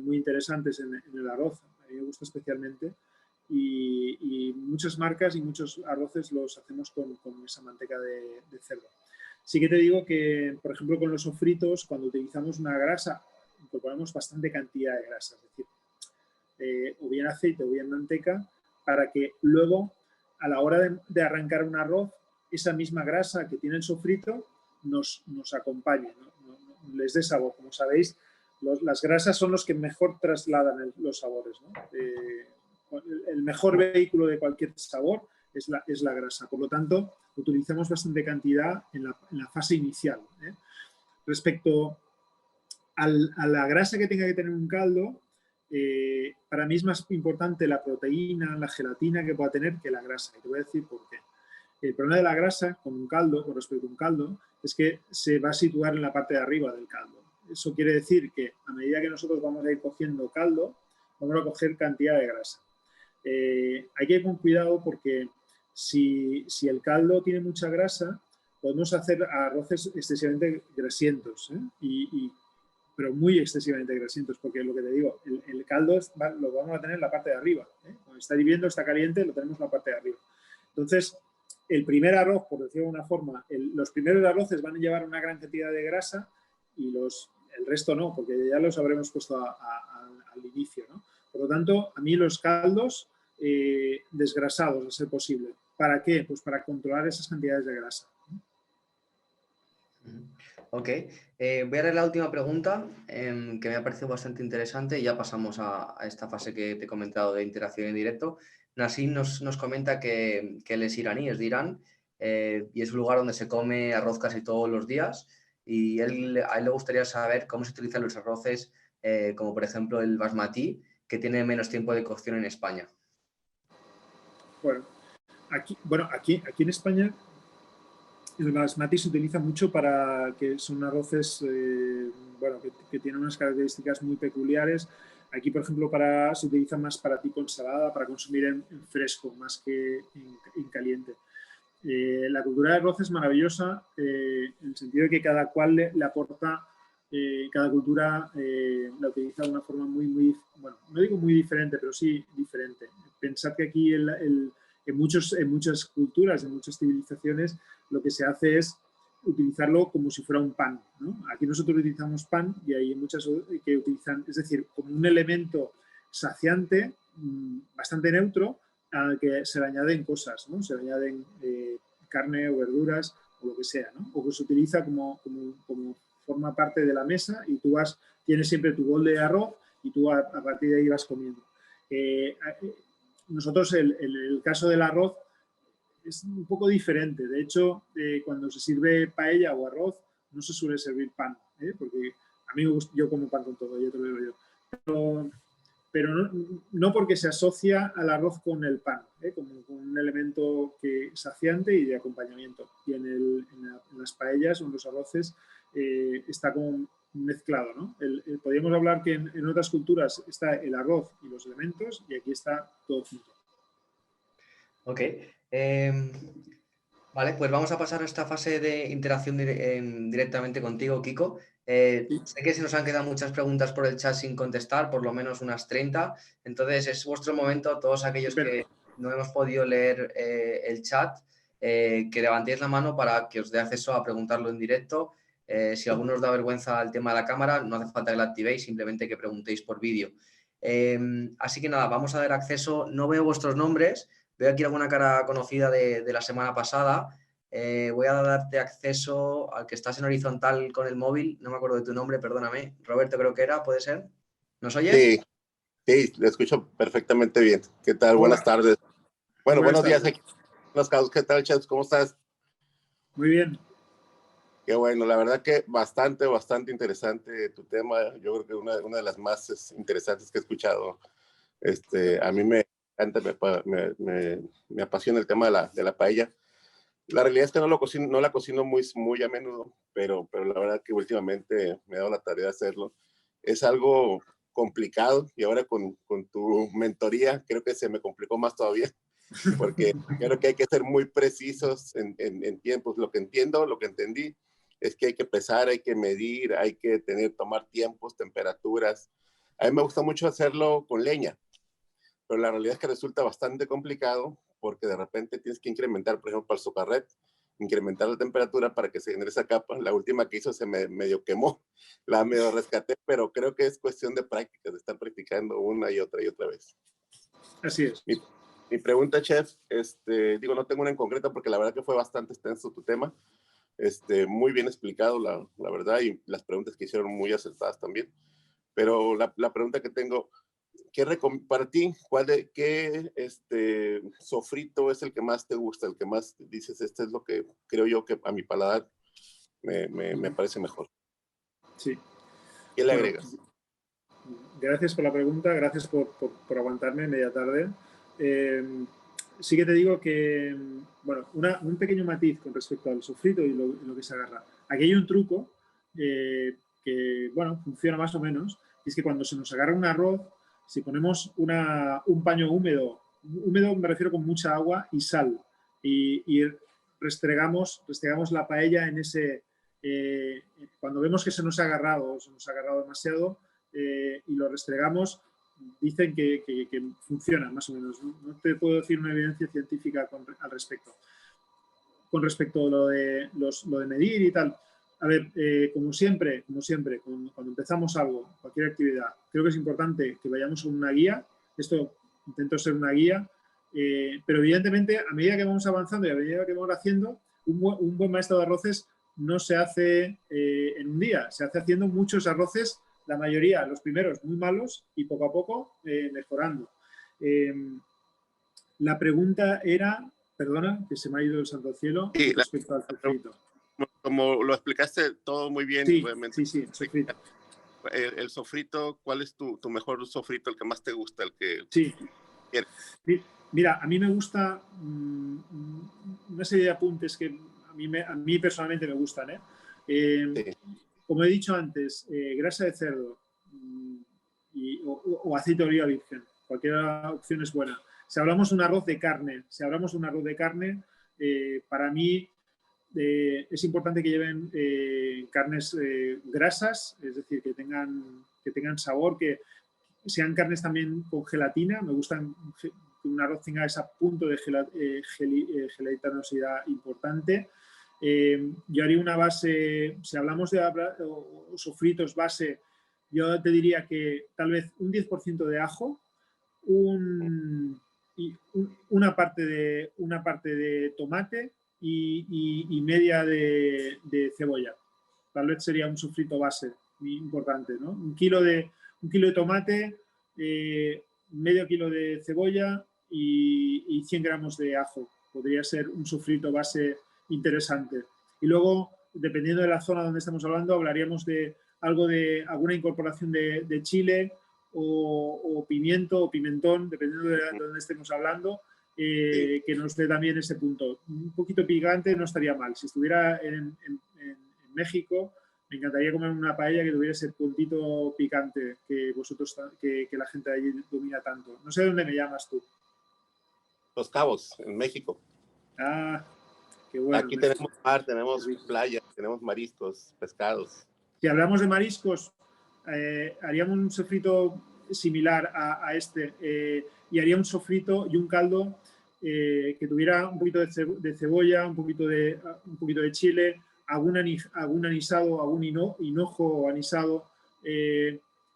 muy interesantes en el arroz. A mí me gusta especialmente. Y muchas marcas y muchos arroces los hacemos con esa manteca de cerdo. Sí que te digo que, por ejemplo, con los sofritos, cuando utilizamos una grasa, incorporamos bastante cantidad de grasa, es decir, o bien aceite o bien manteca, para que luego, a la hora de arrancar un arroz, esa misma grasa que tiene el sofrito nos acompañe, ¿no? Les dé sabor. Como sabéis, las grasas son los que mejor trasladan los sabores, ¿no? El mejor vehículo de cualquier sabor es la grasa. Por lo tanto, utilizamos bastante cantidad en la fase inicial. Respecto a la grasa que tenga que tener un caldo, para mí es más importante la proteína, la gelatina que pueda tener, que la grasa. Y te voy a decir por qué. El problema de la grasa con un caldo, con respecto a un caldo, es que se va a situar en la parte de arriba del caldo. Eso quiere decir que a medida que nosotros vamos a ir cogiendo caldo, vamos a coger cantidad de grasa. Hay que ir con cuidado porque si el caldo tiene mucha grasa, podemos hacer arroces excesivamente grasientos, pero muy excesivamente grasientos, porque lo que te digo, el caldo lo vamos a tener en la parte de arriba. Cuando está hirviendo, está caliente, lo tenemos en la parte de arriba. Entonces, el primer arroz, por decirlo de una forma, los primeros arroces van a llevar una gran cantidad de grasa y el resto no, porque ya los habremos puesto al inicio, ¿no? Por lo tanto, a mí los caldos desgrasados, a ser posible. ¿Para qué? Pues para controlar esas cantidades de grasa. Ok, voy a leer la última pregunta, que me ha parecido bastante interesante, y ya pasamos a esta fase que te he comentado de interacción en directo. Nassim nos comenta que él es iraní, es de Irán, y es un lugar donde se come arroz casi todos los días, y a él le gustaría saber cómo se utilizan los arroces, como por ejemplo el basmati, que tiene menos tiempo de cocción en España. Aquí en España el basmati se utiliza mucho para que son arroces que tienen unas características muy peculiares. Aquí, por ejemplo, se utiliza más para tipo ensalada, para consumir en fresco, más que en caliente. La cultura de arroz es maravillosa en el sentido de que cada cual le aporta, cada cultura la utiliza de una forma bueno, no digo muy diferente, pero sí diferente. Pensad que aquí en muchas culturas, en muchas civilizaciones, lo que se hace es utilizarlo como si fuera un pan, ¿no? Aquí nosotros utilizamos pan y hay muchas que utilizan, es decir, como un elemento saciante, bastante neutro, al que se le añaden cosas, ¿no? Se le añaden carne o verduras o lo que sea, ¿no? O que se utiliza como forma parte de la mesa y tú tienes siempre tu bol de arroz y tú a partir de ahí vas comiendo. Nosotros, el caso del arroz es un poco diferente. De hecho, cuando se sirve paella o arroz, no se suele servir pan, porque a mí yo como pan con todo, ya te lo digo yo. Pero no porque se asocia al arroz con el pan, como un elemento saciante y de acompañamiento. Y en las paellas o en los arroces está como mezclado, ¿no? Podríamos hablar que en otras culturas está el arroz y los elementos y aquí está todo junto. Ok. Vale, pues vamos a pasar a esta fase de interacción directamente contigo, Kiko. Sé que se nos han quedado muchas preguntas por el chat sin contestar, por lo menos unas 30. Entonces es vuestro momento, todos aquellos que no hemos podido leer el chat, que levantéis la mano para que os dé acceso a preguntarlo en directo. Si alguno os da vergüenza el tema de la cámara, no hace falta que la activéis, simplemente que preguntéis por vídeo. Así que nada, vamos a dar acceso. No veo vuestros nombres. Veo aquí alguna cara conocida de la semana pasada. Voy a darte acceso al que estás en horizontal con el móvil. No me acuerdo de tu nombre, perdóname. Roberto creo que era, ¿puede ser? ¿Nos oyes? Sí, le escucho perfectamente bien. ¿Qué tal? Hola. Buenas tardes. Bueno, buenos días aquí. Los casos, ¿qué tal, Chef? ¿Cómo estás? Muy bien. Qué bueno, la verdad que bastante interesante tu tema. Yo creo que una de las más interesantes que he escuchado. A mí me encanta, me apasiona el tema de la paella. La realidad es que no la cocino muy a menudo, pero la verdad que últimamente me he dado la tarea de hacerlo. Es algo complicado y ahora con tu mentoría creo que se me complicó más todavía, porque creo que hay que ser muy precisos en tiempos. Lo que entendí es que hay que pesar, hay que medir, hay que tomar tiempos, temperaturas. A mí me gusta mucho hacerlo con leña, pero la realidad es que resulta bastante complicado porque de repente tienes que incrementar, por ejemplo, para el socarret, incrementar la temperatura para que se genere esa capa. La última que hizo se medio quemó, la medio rescaté, pero creo que es cuestión de práctica, de estar practicando una y otra vez. Así es. Mi pregunta, Chef, no tengo una en concreto porque la verdad que fue bastante extenso tu tema, muy bien explicado, la verdad, y las preguntas que hicieron muy acertadas también. Pero la pregunta que tengo, para ti, qué sofrito es el que más te gusta, el que más dices, este es lo que creo yo que a mi paladar me parece mejor? Sí. ¿Qué le agregas? Gracias por la pregunta, gracias por aguantarme media tarde. Sí que te digo que, bueno, un pequeño matiz con respecto al sofrito y lo que se agarra. Aquí hay un truco que, bueno, funciona más o menos, y es que cuando se nos agarra un arroz, si ponemos un paño húmedo me refiero con mucha agua y sal, y restregamos la paella en ese... cuando vemos que se nos ha agarrado demasiado y lo restregamos, dicen que funciona más o menos. No te puedo decir una evidencia científica al respecto. Con respecto a lo de medir y tal, a ver, como siempre, cuando empezamos algo, cualquier actividad, creo que es importante que vayamos con una guía. Esto intento ser una guía, pero evidentemente a medida que vamos avanzando y a medida que vamos haciendo, un buen maestro de arroces no se hace en un día, se hace haciendo muchos arroces, la mayoría, los primeros muy malos y poco a poco mejorando. La pregunta era, perdona, que se me ha ido el santo al cielo, Sí, respecto al sofrito. como lo explicaste todo muy bien, Sí, obviamente. sí, sofrito. El sofrito, ¿cuál es tu mejor sofrito, el que más te gusta, el que Sí. quieres? Mira, a mí me gusta una serie de apuntes que a mí personalmente me gustan. Sí. Como he dicho antes, grasa de cerdo o aceite de oliva virgen. Cualquier opción es buena. Si hablamos de un arroz de carne, para mí es importante que lleven carnes grasas, es decir, que tengan sabor, que sean carnes también con gelatina. Me gustan que un arroz tenga ese punto de gelatinosidad importante. Yo haría una base, si hablamos de sofritos base, yo te diría que tal vez un 10% de ajo, una parte de tomate y media de cebolla. Tal vez sería un sofrito base muy importante, ¿no? Un kilo de tomate, medio kilo de cebolla y 100 gramos de ajo. Podría ser un sofrito base interesante. Y luego, dependiendo de la zona donde estamos hablando, hablaríamos de alguna incorporación de chile o pimiento o pimentón, dependiendo de dónde estemos hablando, que nos dé también ese punto. Un poquito picante no estaría mal. Si estuviera en México, me encantaría comer una paella que tuviera ese puntito picante que la gente de allí domina tanto. No sé de dónde me llamas tú. Los Cabos, en México. Ah, qué bueno. Aquí tenemos mar, tenemos playa, tenemos mariscos, pescados. Si hablamos de mariscos, haríamos un sofrito similar a este y haría un sofrito y un caldo que tuviera un poquito de cebolla, un poquito de chile, algún anisado, algún hinojo anisado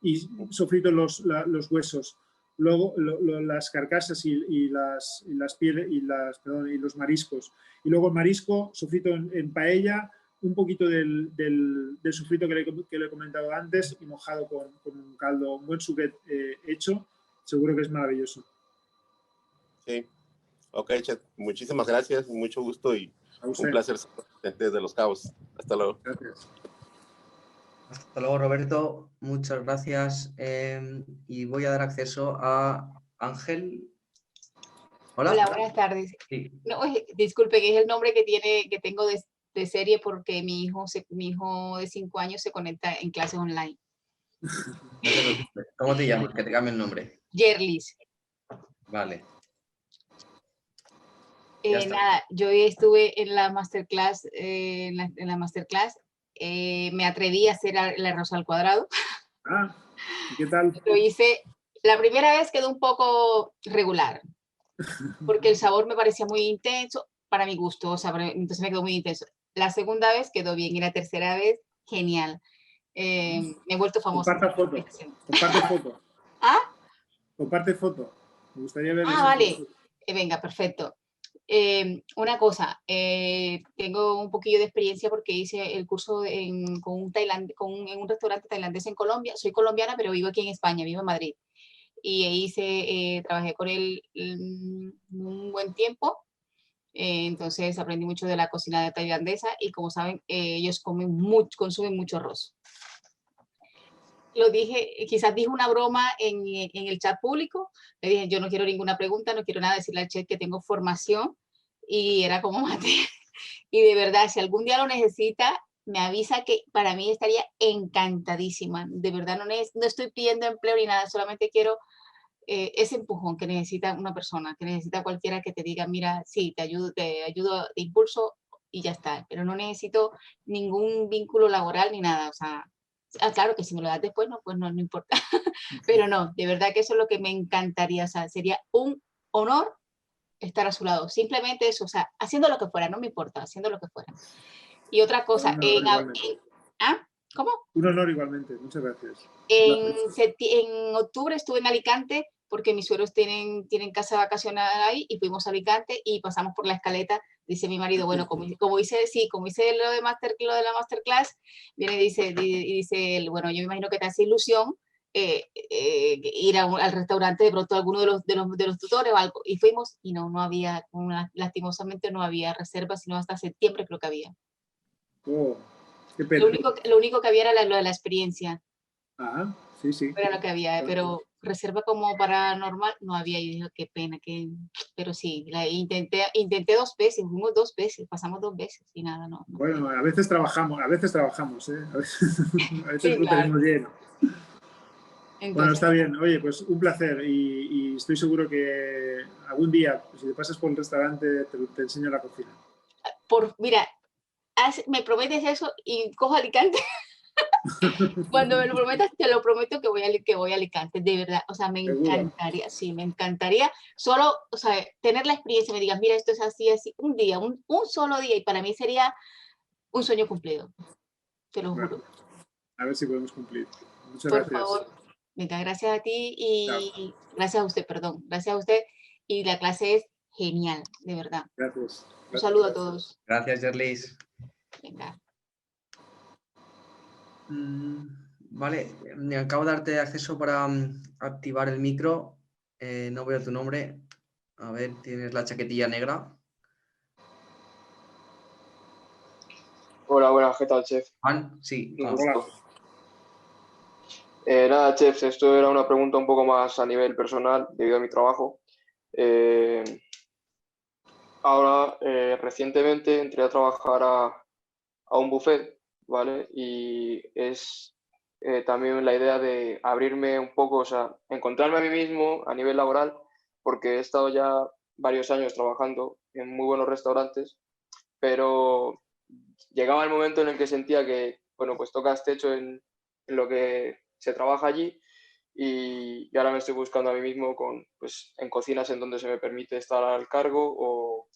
y sofrito los huesos. Luego las carcasas y las pieles y los mariscos. Y luego el marisco sofrito en paella, un poquito del sofrito que le he comentado antes y mojado con un caldo, un buen soufflé hecho, seguro que es maravilloso. Sí. Ok, Chet, muchísimas gracias, mucho gusto y un placer desde Los Cabos. Hasta luego. Gracias. Hasta luego, Roberto. Muchas gracias. Y voy a dar acceso a Ángel. Hola. Hola, buenas tardes. Sí. No, disculpe, que es el nombre que tengo de serie porque mi hijo de 5 años se conecta en clases online. ¿Cómo te llamas? Que te cambie el nombre. Yerlis. Vale. Nada, yo estuve en la masterclass, me atreví a hacer el arroz al cuadrado. Ah, ¿qué tal? Lo hice, la primera vez quedó un poco regular, porque el sabor me parecía muy intenso para mi gusto, o sea, entonces me quedó muy intenso. La segunda vez quedó bien y la tercera vez, genial. Me he vuelto famosa. Comparte foto. ¿Ah? Comparte foto. Me gustaría ver. Ah, vale. Venga, perfecto. Una cosa, tengo un poquillo de experiencia porque hice el curso en un restaurante tailandés en Colombia. Soy colombiana, pero vivo aquí en España, vivo en Madrid. Y trabajé con él un buen tiempo. Entonces aprendí mucho de la cocina tailandesa y como saben, ellos consumen mucho arroz. Lo dije, quizás dije una broma en el chat público, le dije, yo no quiero ninguna pregunta, no quiero nada, decirle al chat que tengo formación, y era como mate. Y de verdad, si algún día lo necesita, me avisa, que para mí estaría encantadísima. De verdad, no estoy pidiendo empleo ni nada, solamente quiero ese empujón que necesita una persona, que necesita cualquiera que te diga, mira, sí, te ayudo, te impulso y ya está. Pero no necesito ningún vínculo laboral ni nada, o sea, claro que si me lo das después, no, pues no importa. Pero no, de verdad que eso es lo que me encantaría, o sea, sería un honor estar a su lado. Simplemente eso, o sea, haciendo lo que fuera, no me importa, haciendo lo que fuera. Y otra cosa, ¿cómo? Un honor igualmente, muchas gracias. En octubre estuve en Alicante porque mis suegros tienen casa vacacional ahí y fuimos a Alicante y pasamos por la Escaleta. Dice mi marido, bueno, como hice lo de la masterclass, viene y dice, bueno, yo me imagino que te hace ilusión ir al restaurante de pronto alguno de los tutores o algo. Y fuimos y no había, lastimosamente no había reservas, sino hasta septiembre creo que había. Oh, qué pena. Lo único que había era lo de la experiencia. Ajá, sí, sí. Era lo que había, pero reserva como paranormal no había. Y dije, qué pena, pero sí, intenté 2 veces, fuimos 2 veces, pasamos 2 veces y nada, no. Bueno, a veces trabajamos, ¿eh? A veces Sí, lo claro. tenemos lleno. Entonces, Bueno, está bien. Oye, pues un placer y estoy seguro que algún día, si te pasas por el restaurante, te enseño la cocina. mira, me prometes eso y cojo Alicante. Cuando me lo prometas, te lo prometo que voy a Alicante, de verdad. O sea, me encantaría, sí, me encantaría solo, o sea, tener la experiencia, me digas, mira, esto es así, así, un día, un solo día, y para mí sería un sueño cumplido, te lo juro. Bueno, a ver si podemos cumplir. Muchas Por gracias. favor, venga, gracias a ti y Chao. gracias a usted, perdón, gracias a usted. Y la clase es genial, de verdad. Gracias. Un saludo a todos. Gracias, Yerlis. Venga. Vale, me acabo de darte acceso para activar el micro. No veo tu nombre. A ver, tienes la chaquetilla negra. Hola, buenas, ¿qué tal, chef? Juan, sí. Un ¿cómo gusto. Hola. Nada, chef, esto era una pregunta un poco más a nivel personal debido a mi trabajo. Ahora, recientemente entré a trabajar a un buffet, ¿vale? Y es también la idea de abrirme un poco, o sea, encontrarme a mí mismo a nivel laboral, porque he estado ya varios años trabajando en muy buenos restaurantes, pero llegaba el momento en el que sentía que, bueno, pues tocas techo en lo que se trabaja allí y ahora me estoy buscando a mí mismo pues, en cocinas en donde se me permite estar al cargo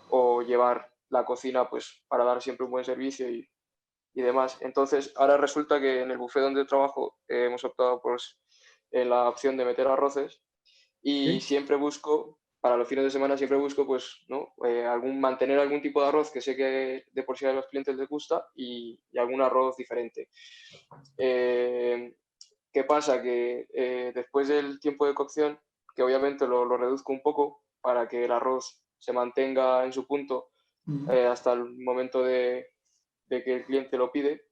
o llevar la cocina pues, para dar siempre un buen servicio y demás. Entonces, ahora resulta que en el buffet donde trabajo hemos optado pues, en la opción de meter arroces y ¿Sí? siempre busco, para los fines de semana, siempre busco pues, ¿no? mantener algún tipo de arroz que sé que de por sí a los clientes les gusta y algún arroz diferente. ¿Qué pasa? Que después del tiempo de cocción, que obviamente lo reduzco un poco para que el arroz se mantenga en su punto hasta el momento de que el cliente lo pide,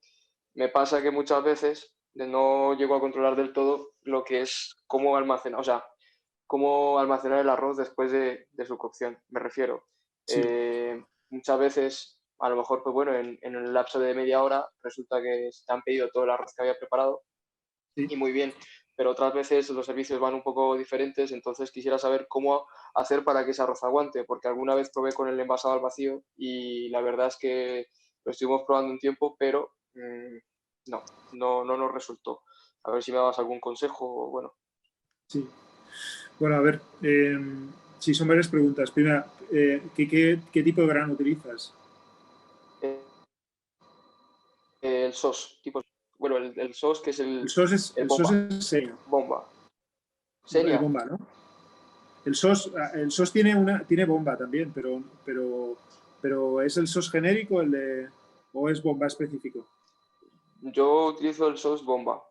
me pasa que muchas veces no llego a controlar del todo lo que es cómo almacenar, o sea, cómo almacenar el arroz después de su cocción, me refiero. Sí. Muchas veces, a lo mejor, pues bueno, en el lapso de media hora resulta que te han pedido todo el arroz que había preparado Sí. y muy bien, pero otras veces los servicios van un poco diferentes, entonces quisiera saber cómo hacer para que ese arroz aguante, porque alguna vez probé con el envasado al vacío y la verdad es que lo estuvimos probando un tiempo, pero no nos resultó. A ver si me das algún consejo, bueno. Sí. Bueno, a ver, sí, son varias preguntas. Primera, ¿qué tipo de grano utilizas? El SOS, tipo, bueno, el SOS que es El SOS es bomba. Senia. Bomba. El Senia. bomba, ¿no? El SOS tiene bomba también, pero ¿es el SOS genérico o es bomba específico? Yo utilizo el SOS bomba,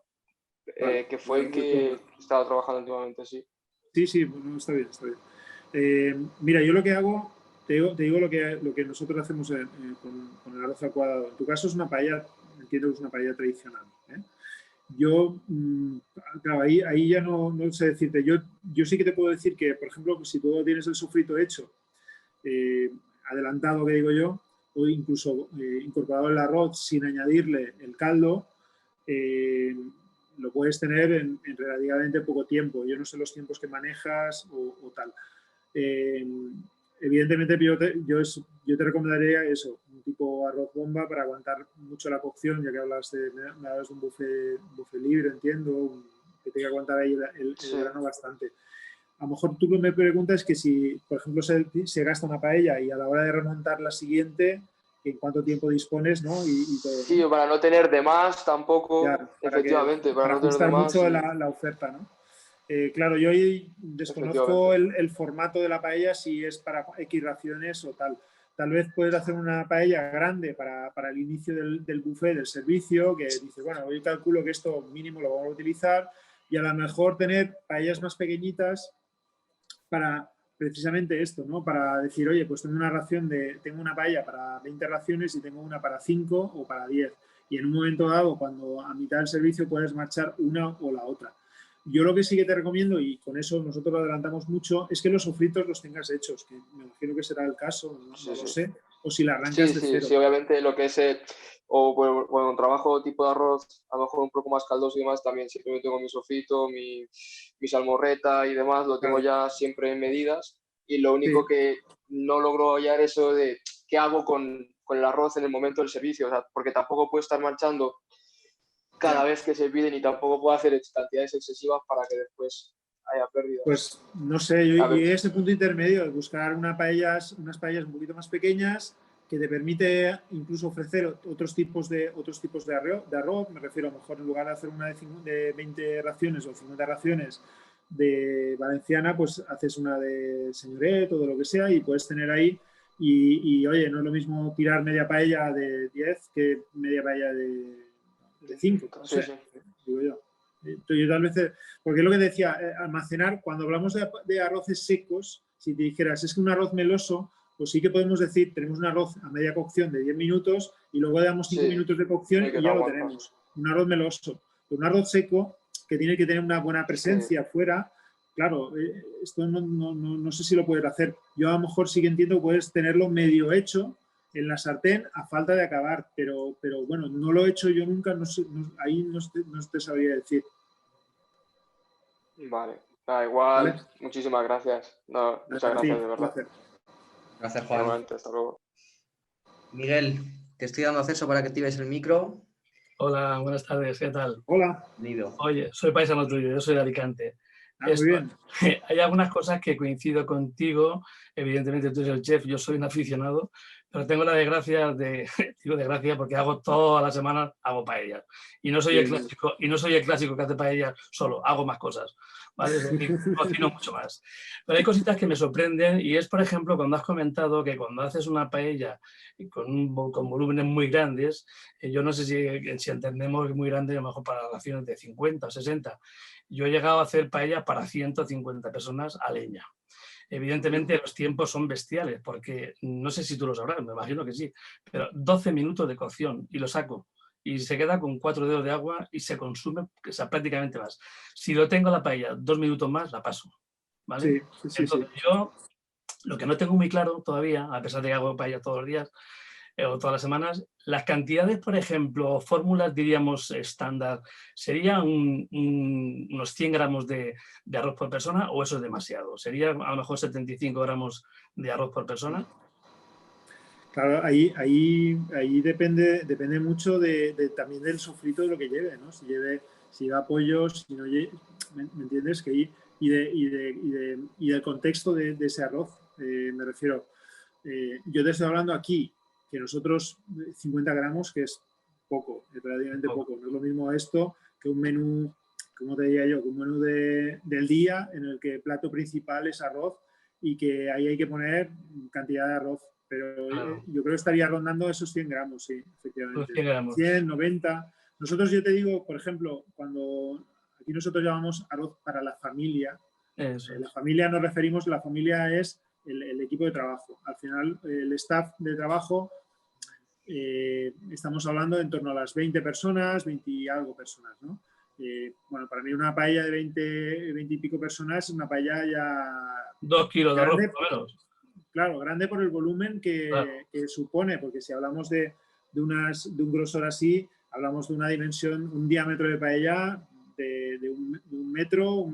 Vale, que fue bueno, el pues que bomba. estaba trabajando últimamente, sí. Sí, bueno, está bien, está bien. Mira, yo lo que hago, te digo lo que nosotros hacemos con el arroz al cuadrado. En tu caso es una paella, entiendo que es una paella tradicional, ¿eh? Yo, claro, ahí ya no sé decirte. Yo sí que te puedo decir que, por ejemplo, si tú tienes el sofrito hecho, adelantado, que digo yo, o incluso incorporado el arroz sin añadirle el caldo, lo puedes tener en relativamente poco tiempo. Yo no sé los tiempos que manejas o tal. Evidentemente yo te recomendaría eso, un tipo arroz bomba para aguantar mucho la cocción, ya que me hablas de un buffet libre, entiendo, que tenga que aguantar ahí el grano bastante. A lo mejor tú me preguntas que si, por ejemplo, se gasta una paella y a la hora de remontar la siguiente, ¿en cuánto tiempo dispones, no? Y todo, ¿no? Sí, para no tener de más tampoco, Claro, efectivamente, para para no tener de ajustar más. mucho Sí. la oferta, ¿no? Claro, yo ahí desconozco el formato de la paella, si es para X raciones o tal. Tal vez puedes hacer una paella grande para el inicio del buffet, del servicio, que dices, bueno, yo calculo que esto mínimo lo vamos a utilizar, y a lo mejor tener paellas más pequeñitas para precisamente esto, ¿no? Para decir, oye, pues tengo una paella para 20 raciones y tengo una para 5 o para 10. Y en un momento dado, cuando a mitad del servicio puedes marchar una o la otra. Yo lo que sí que te recomiendo, y con eso nosotros lo adelantamos mucho, es que los sofritos los tengas hechos, que me imagino que será el caso, no Sí, lo sí. sé, o si la arrancas de cero. Sí, obviamente lo que es, o bueno, trabajo tipo de arroz, a lo mejor un poco más caldoso y demás, también siempre tengo mi sofrito, mi salmorreta y demás, lo tengo Claro. ya siempre en medidas, y lo Sí, único que no logro hallar eso de qué hago con el arroz en el momento del servicio, o sea, porque tampoco puedo estar marchando cada ya. vez que se pide, ni tampoco puedo hacer cantidades excesivas para que después haya pérdidas. Pues no sé, yo A ver, llegué a ese punto intermedio de buscar unas paellas un poquito más pequeñas que te permite incluso ofrecer otros tipos de arroz. Me refiero, a lo mejor en lugar de hacer una de 20 raciones o 50 raciones de valenciana, pues haces una de señoret o de lo que sea y puedes tener ahí. Y oye, no es lo mismo tirar media paella de 10 que media paella de 5, no sí, sé, sí. digo yo. Yo tal vez, porque es lo que decía, almacenar, cuando hablamos de arroces secos, si te dijeras, es que un arroz meloso, pues sí que podemos decir, tenemos un arroz a media cocción de 10 minutos y luego le damos 5 Sí, minutos de cocción sí, que y no ya lo aguanta. tenemos. Un arroz meloso. Pero un arroz seco, que tiene que tener una buena presencia fuera, claro, esto no sé si lo puedes hacer. Yo a lo mejor sí que entiendo que puedes tenerlo medio hecho en la sartén a falta de acabar, pero bueno, no lo he hecho yo nunca, ahí no te sabría decir. Vale, igual, ¿Vale? muchísimas gracias. No, muchas A ti, gracias, de un verdad. placer. Gracias, Juan. Igualmente, hasta luego. Miguel, te estoy dando acceso para que actives el micro. Hola, buenas tardes, ¿qué tal? Hola. Bienvenido. Oye, soy paisano tuyo, yo soy de Alicante. Muy bien. Hay algunas cosas que coincido contigo, evidentemente tú eres el chef, yo soy un aficionado, pero tengo la desgracia digo desgracia porque hago todas las semanas, hago paella. Y no soy el clásico que hace paella solo, hago más cosas, ¿vale? Es decir, cocino mucho más. Pero hay cositas que me sorprenden y es, por ejemplo, cuando has comentado que cuando haces una paella con volúmenes muy grandes, yo no sé si entendemos muy grande, a lo mejor para raciones de 50 o 60. Yo he llegado a hacer paella para 150 personas a leña. Evidentemente los tiempos son bestiales, porque no sé si tú lo sabrás, me imagino que sí, pero 12 minutos de cocción y lo saco. Y se queda con 4 dedos de agua y se consume, o sea, prácticamente más. Si lo tengo la paella 2 minutos más, la paso. ¿Vale? Sí. Entonces yo lo que no tengo muy claro todavía, a pesar de que hago paella todos los días, o todas las semanas, las cantidades, por ejemplo, fórmulas, diríamos, estándar, ¿sería unos 100 gramos de arroz por persona o eso es demasiado? ¿Sería a lo mejor 75 gramos de arroz por persona? Claro, ahí depende mucho también del sofrito de lo que lleve, ¿no? Si lleva pollo, si no lleve, ¿me entiendes? Y del contexto de ese arroz, me refiero. Yo te estoy hablando aquí que nosotros 50 gramos, que es poco, relativamente poco. No es lo mismo esto que un menú, como te diría yo, que un menú del día en el que el plato principal es arroz y que ahí hay que poner cantidad de arroz. Pero Claro. yo creo que estaría rondando esos 100 gramos, sí, efectivamente. 100 gramos. 100, 90. Nosotros, yo te digo, por ejemplo, cuando aquí nosotros llamamos arroz para la familia, Eso la es. familia nos referimos, la familia es el equipo de trabajo. Al final, el staff de trabajo, estamos hablando en torno a las 20 personas, 20 y algo personas, ¿no? Bueno, para mí una paella de 20 y pico personas es una paella ya 2 kilos de arroz, grande, por lo menos. claro, grande por el volumen que supone, porque si hablamos de un grosor así, hablamos de una dimensión, un diámetro de paella de un metro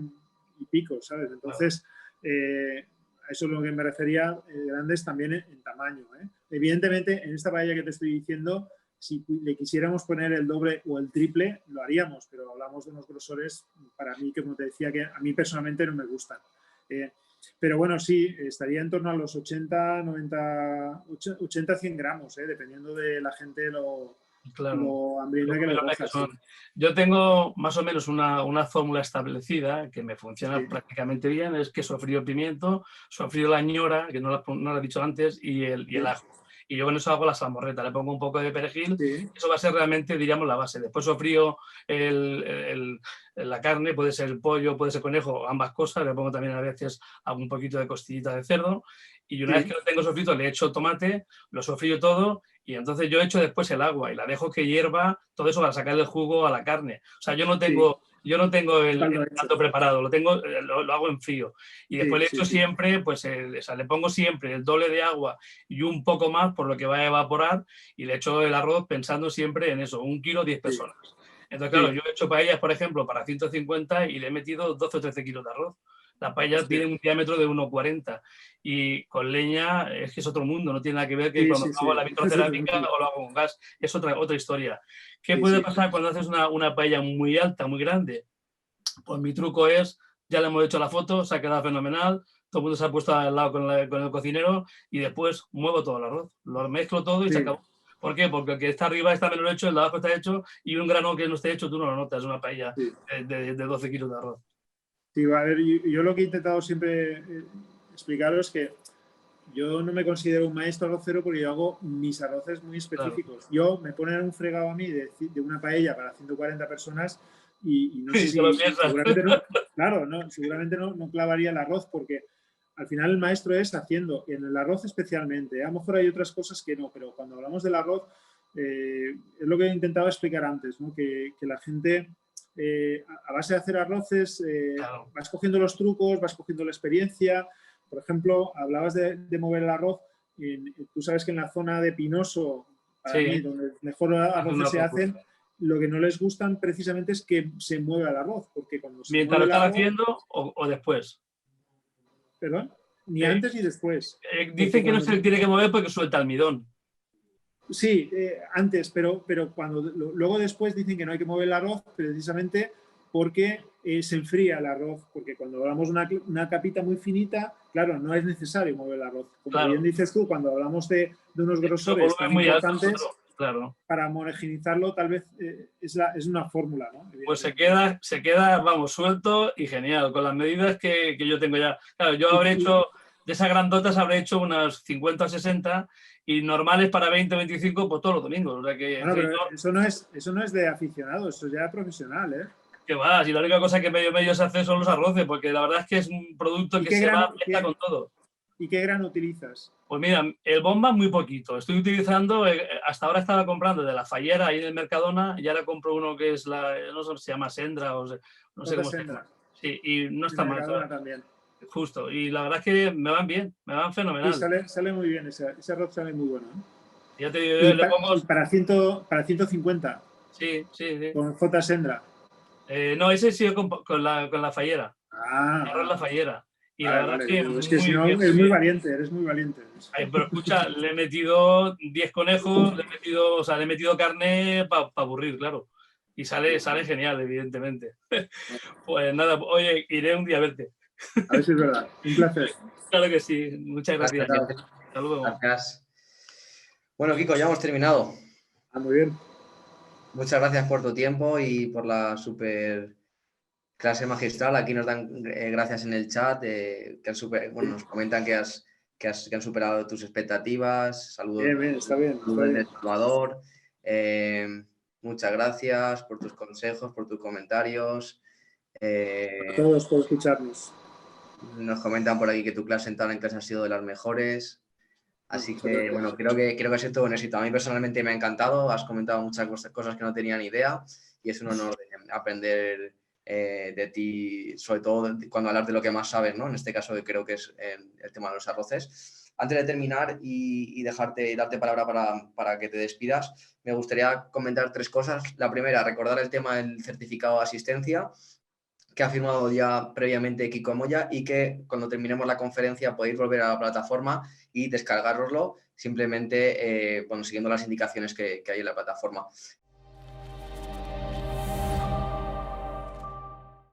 y pico, ¿sabes? Entonces, a eso es lo que me refería, grandes también en tamaño, ¿eh? Evidentemente, en esta paella que te estoy diciendo, si le quisiéramos poner el doble o el triple, lo haríamos, pero hablamos de unos grosores, para mí, que como te decía, que a mí personalmente no me gustan. Pero bueno, sí, estaría en torno a los 80, 90, 80, 100 gramos, dependiendo de la gente Claro. lo hambrienta que le coja. Sí. Yo tengo más o menos una fórmula establecida que me funciona prácticamente bien, es queso frío pimiento, sofrío la ñora, que no lo he dicho antes, y el ajo. Y yo con eso hago la salmorreta, le pongo un poco de perejil, eso va a ser realmente, diríamos, la base. Después sofrío la carne, puede ser el pollo, puede ser conejo, ambas cosas, le pongo también a veces un poquito de costillita de cerdo, y una vez que lo tengo sofrito le echo tomate, lo sofrío todo, y entonces yo echo después el agua y la dejo que hierva, todo eso para sacarle el jugo a la carne. O sea, yo no tengo el plato preparado, lo hago en frío. Y después le echo siempre, pues le pongo siempre el doble de agua y un poco más por lo que va a evaporar, y le echo el arroz pensando siempre en eso, 1 kilo 10 personas. Entonces, claro, yo he hecho paellas, por ejemplo, para 150 y le he metido 12 o 13 kilos de arroz. La paella tiene un diámetro de 1,40 y con leña es que es otro mundo, no tiene nada que ver que cuando hago la vitrocerámica o lo hago con gas, es otra historia. ¿Qué puede pasar cuando haces una paella muy alta, muy grande? Pues mi truco es, ya le hemos hecho la foto, se ha quedado fenomenal, todo el mundo se ha puesto al lado con el cocinero y después muevo todo el arroz, lo mezclo todo y se acabó. ¿Por qué? Porque el que está arriba está menos hecho, el de abajo está hecho y un grano que no esté hecho tú no lo notas, es una paella de 12 kilos de arroz. Sí, a ver, yo lo que he intentado siempre explicaros es que yo no me considero un maestro arrocero porque yo hago mis arroces muy específicos. Claro. Yo me ponen un fregado a mí de una paella para 140 personas y no sé si seguramente no, claro, no, seguramente no clavaría el arroz porque al final el maestro es haciendo, en el arroz especialmente. A lo mejor hay otras cosas que no, pero cuando hablamos del arroz es lo que he intentado explicar antes, ¿no? Que la gente a base de hacer arroces vas cogiendo los trucos, vas cogiendo la experiencia. Por ejemplo, hablabas de mover el arroz. Tú sabes que en la zona de Pinoso, para mí, donde mejor arroces se hacen, lo que no les gustan precisamente es que se mueva el arroz. Porque cuando se mientras lo están haciendo o después. ¿Perdón? Ni antes ni después. Dicen que no se tiene que mover porque suelta almidón. Sí, antes, pero luego después dicen que no hay que mover el arroz precisamente porque se enfría el arroz, porque cuando hablamos de una capita muy finita, claro, no es necesario mover el arroz. Como bien dices tú, cuando hablamos de unos grosores tan importantes, para homogeneizarlo tal vez es una fórmula, ¿no? Pues se queda, vamos, suelto y genial, con las medidas que yo tengo ya. Claro, yo habré hecho, de esas grandotas habré hecho unas 50 o 60 y normales para 20 o 25, pues todos los domingos. O sea que, bueno, pero eso no es de aficionado, eso ya es profesional, ¿eh? Que va, si la única cosa que medio se hace son los arroces, porque la verdad es que es un producto que se va con todo. ¿Y qué grano utilizas? Pues mira, el bomba muy poquito. Estoy utilizando, hasta ahora estaba comprando de la Fallera ahí en el Mercadona, y ahora compro uno que es no sé si se llama Sendra o no sé cómo se llama. Sí, y no está mal. También. Justo, y la verdad es que me van bien, me van fenomenal. Sí, sale muy bien, ese arroz sale muy bueno, ¿eh? Ya te digo, le pongo... para 150. Sí. Con J. Sendra. No, ese sí con la Fallera. Arroz la Fallera. Y la verdad es que si no, eres muy valiente. Pero escucha, le he metido 10 conejos, le he metido carne para aburrir, claro. Y sale genial, evidentemente. Pues nada, oye, iré un día a verte. A ver si es verdad. Un placer. Claro que sí. Muchas gracias. Hasta luego. Gracias. Bueno, Kiko, ya hemos terminado. Muy bien. Muchas gracias por tu tiempo y por la súper clase magistral. Aquí nos dan gracias en el chat, nos comentan que han superado tus expectativas. Saludos. Bien, está bien. Desde El Salvador. Muchas gracias por tus consejos, por tus comentarios. A todos por escucharnos. Nos comentan por aquí que tu clase en Talent Class ha sido de las mejores. Así que, bueno, creo que ha sido todo un éxito. A mí personalmente me ha encantado. Has comentado muchas cosas que no tenía ni idea y es un honor aprender de ti, sobre todo cuando hablas de lo que más sabes, ¿no? En este caso creo que es el tema de los arroces. Antes de terminar y darte palabra para que te despidas, me gustaría comentar 3 cosas. La primera, recordar el tema del certificado de asistencia que ha firmado ya previamente Kiko Moya y que cuando terminemos la conferencia podéis volver a la plataforma y descargaroslo simplemente siguiendo las indicaciones que hay en la plataforma.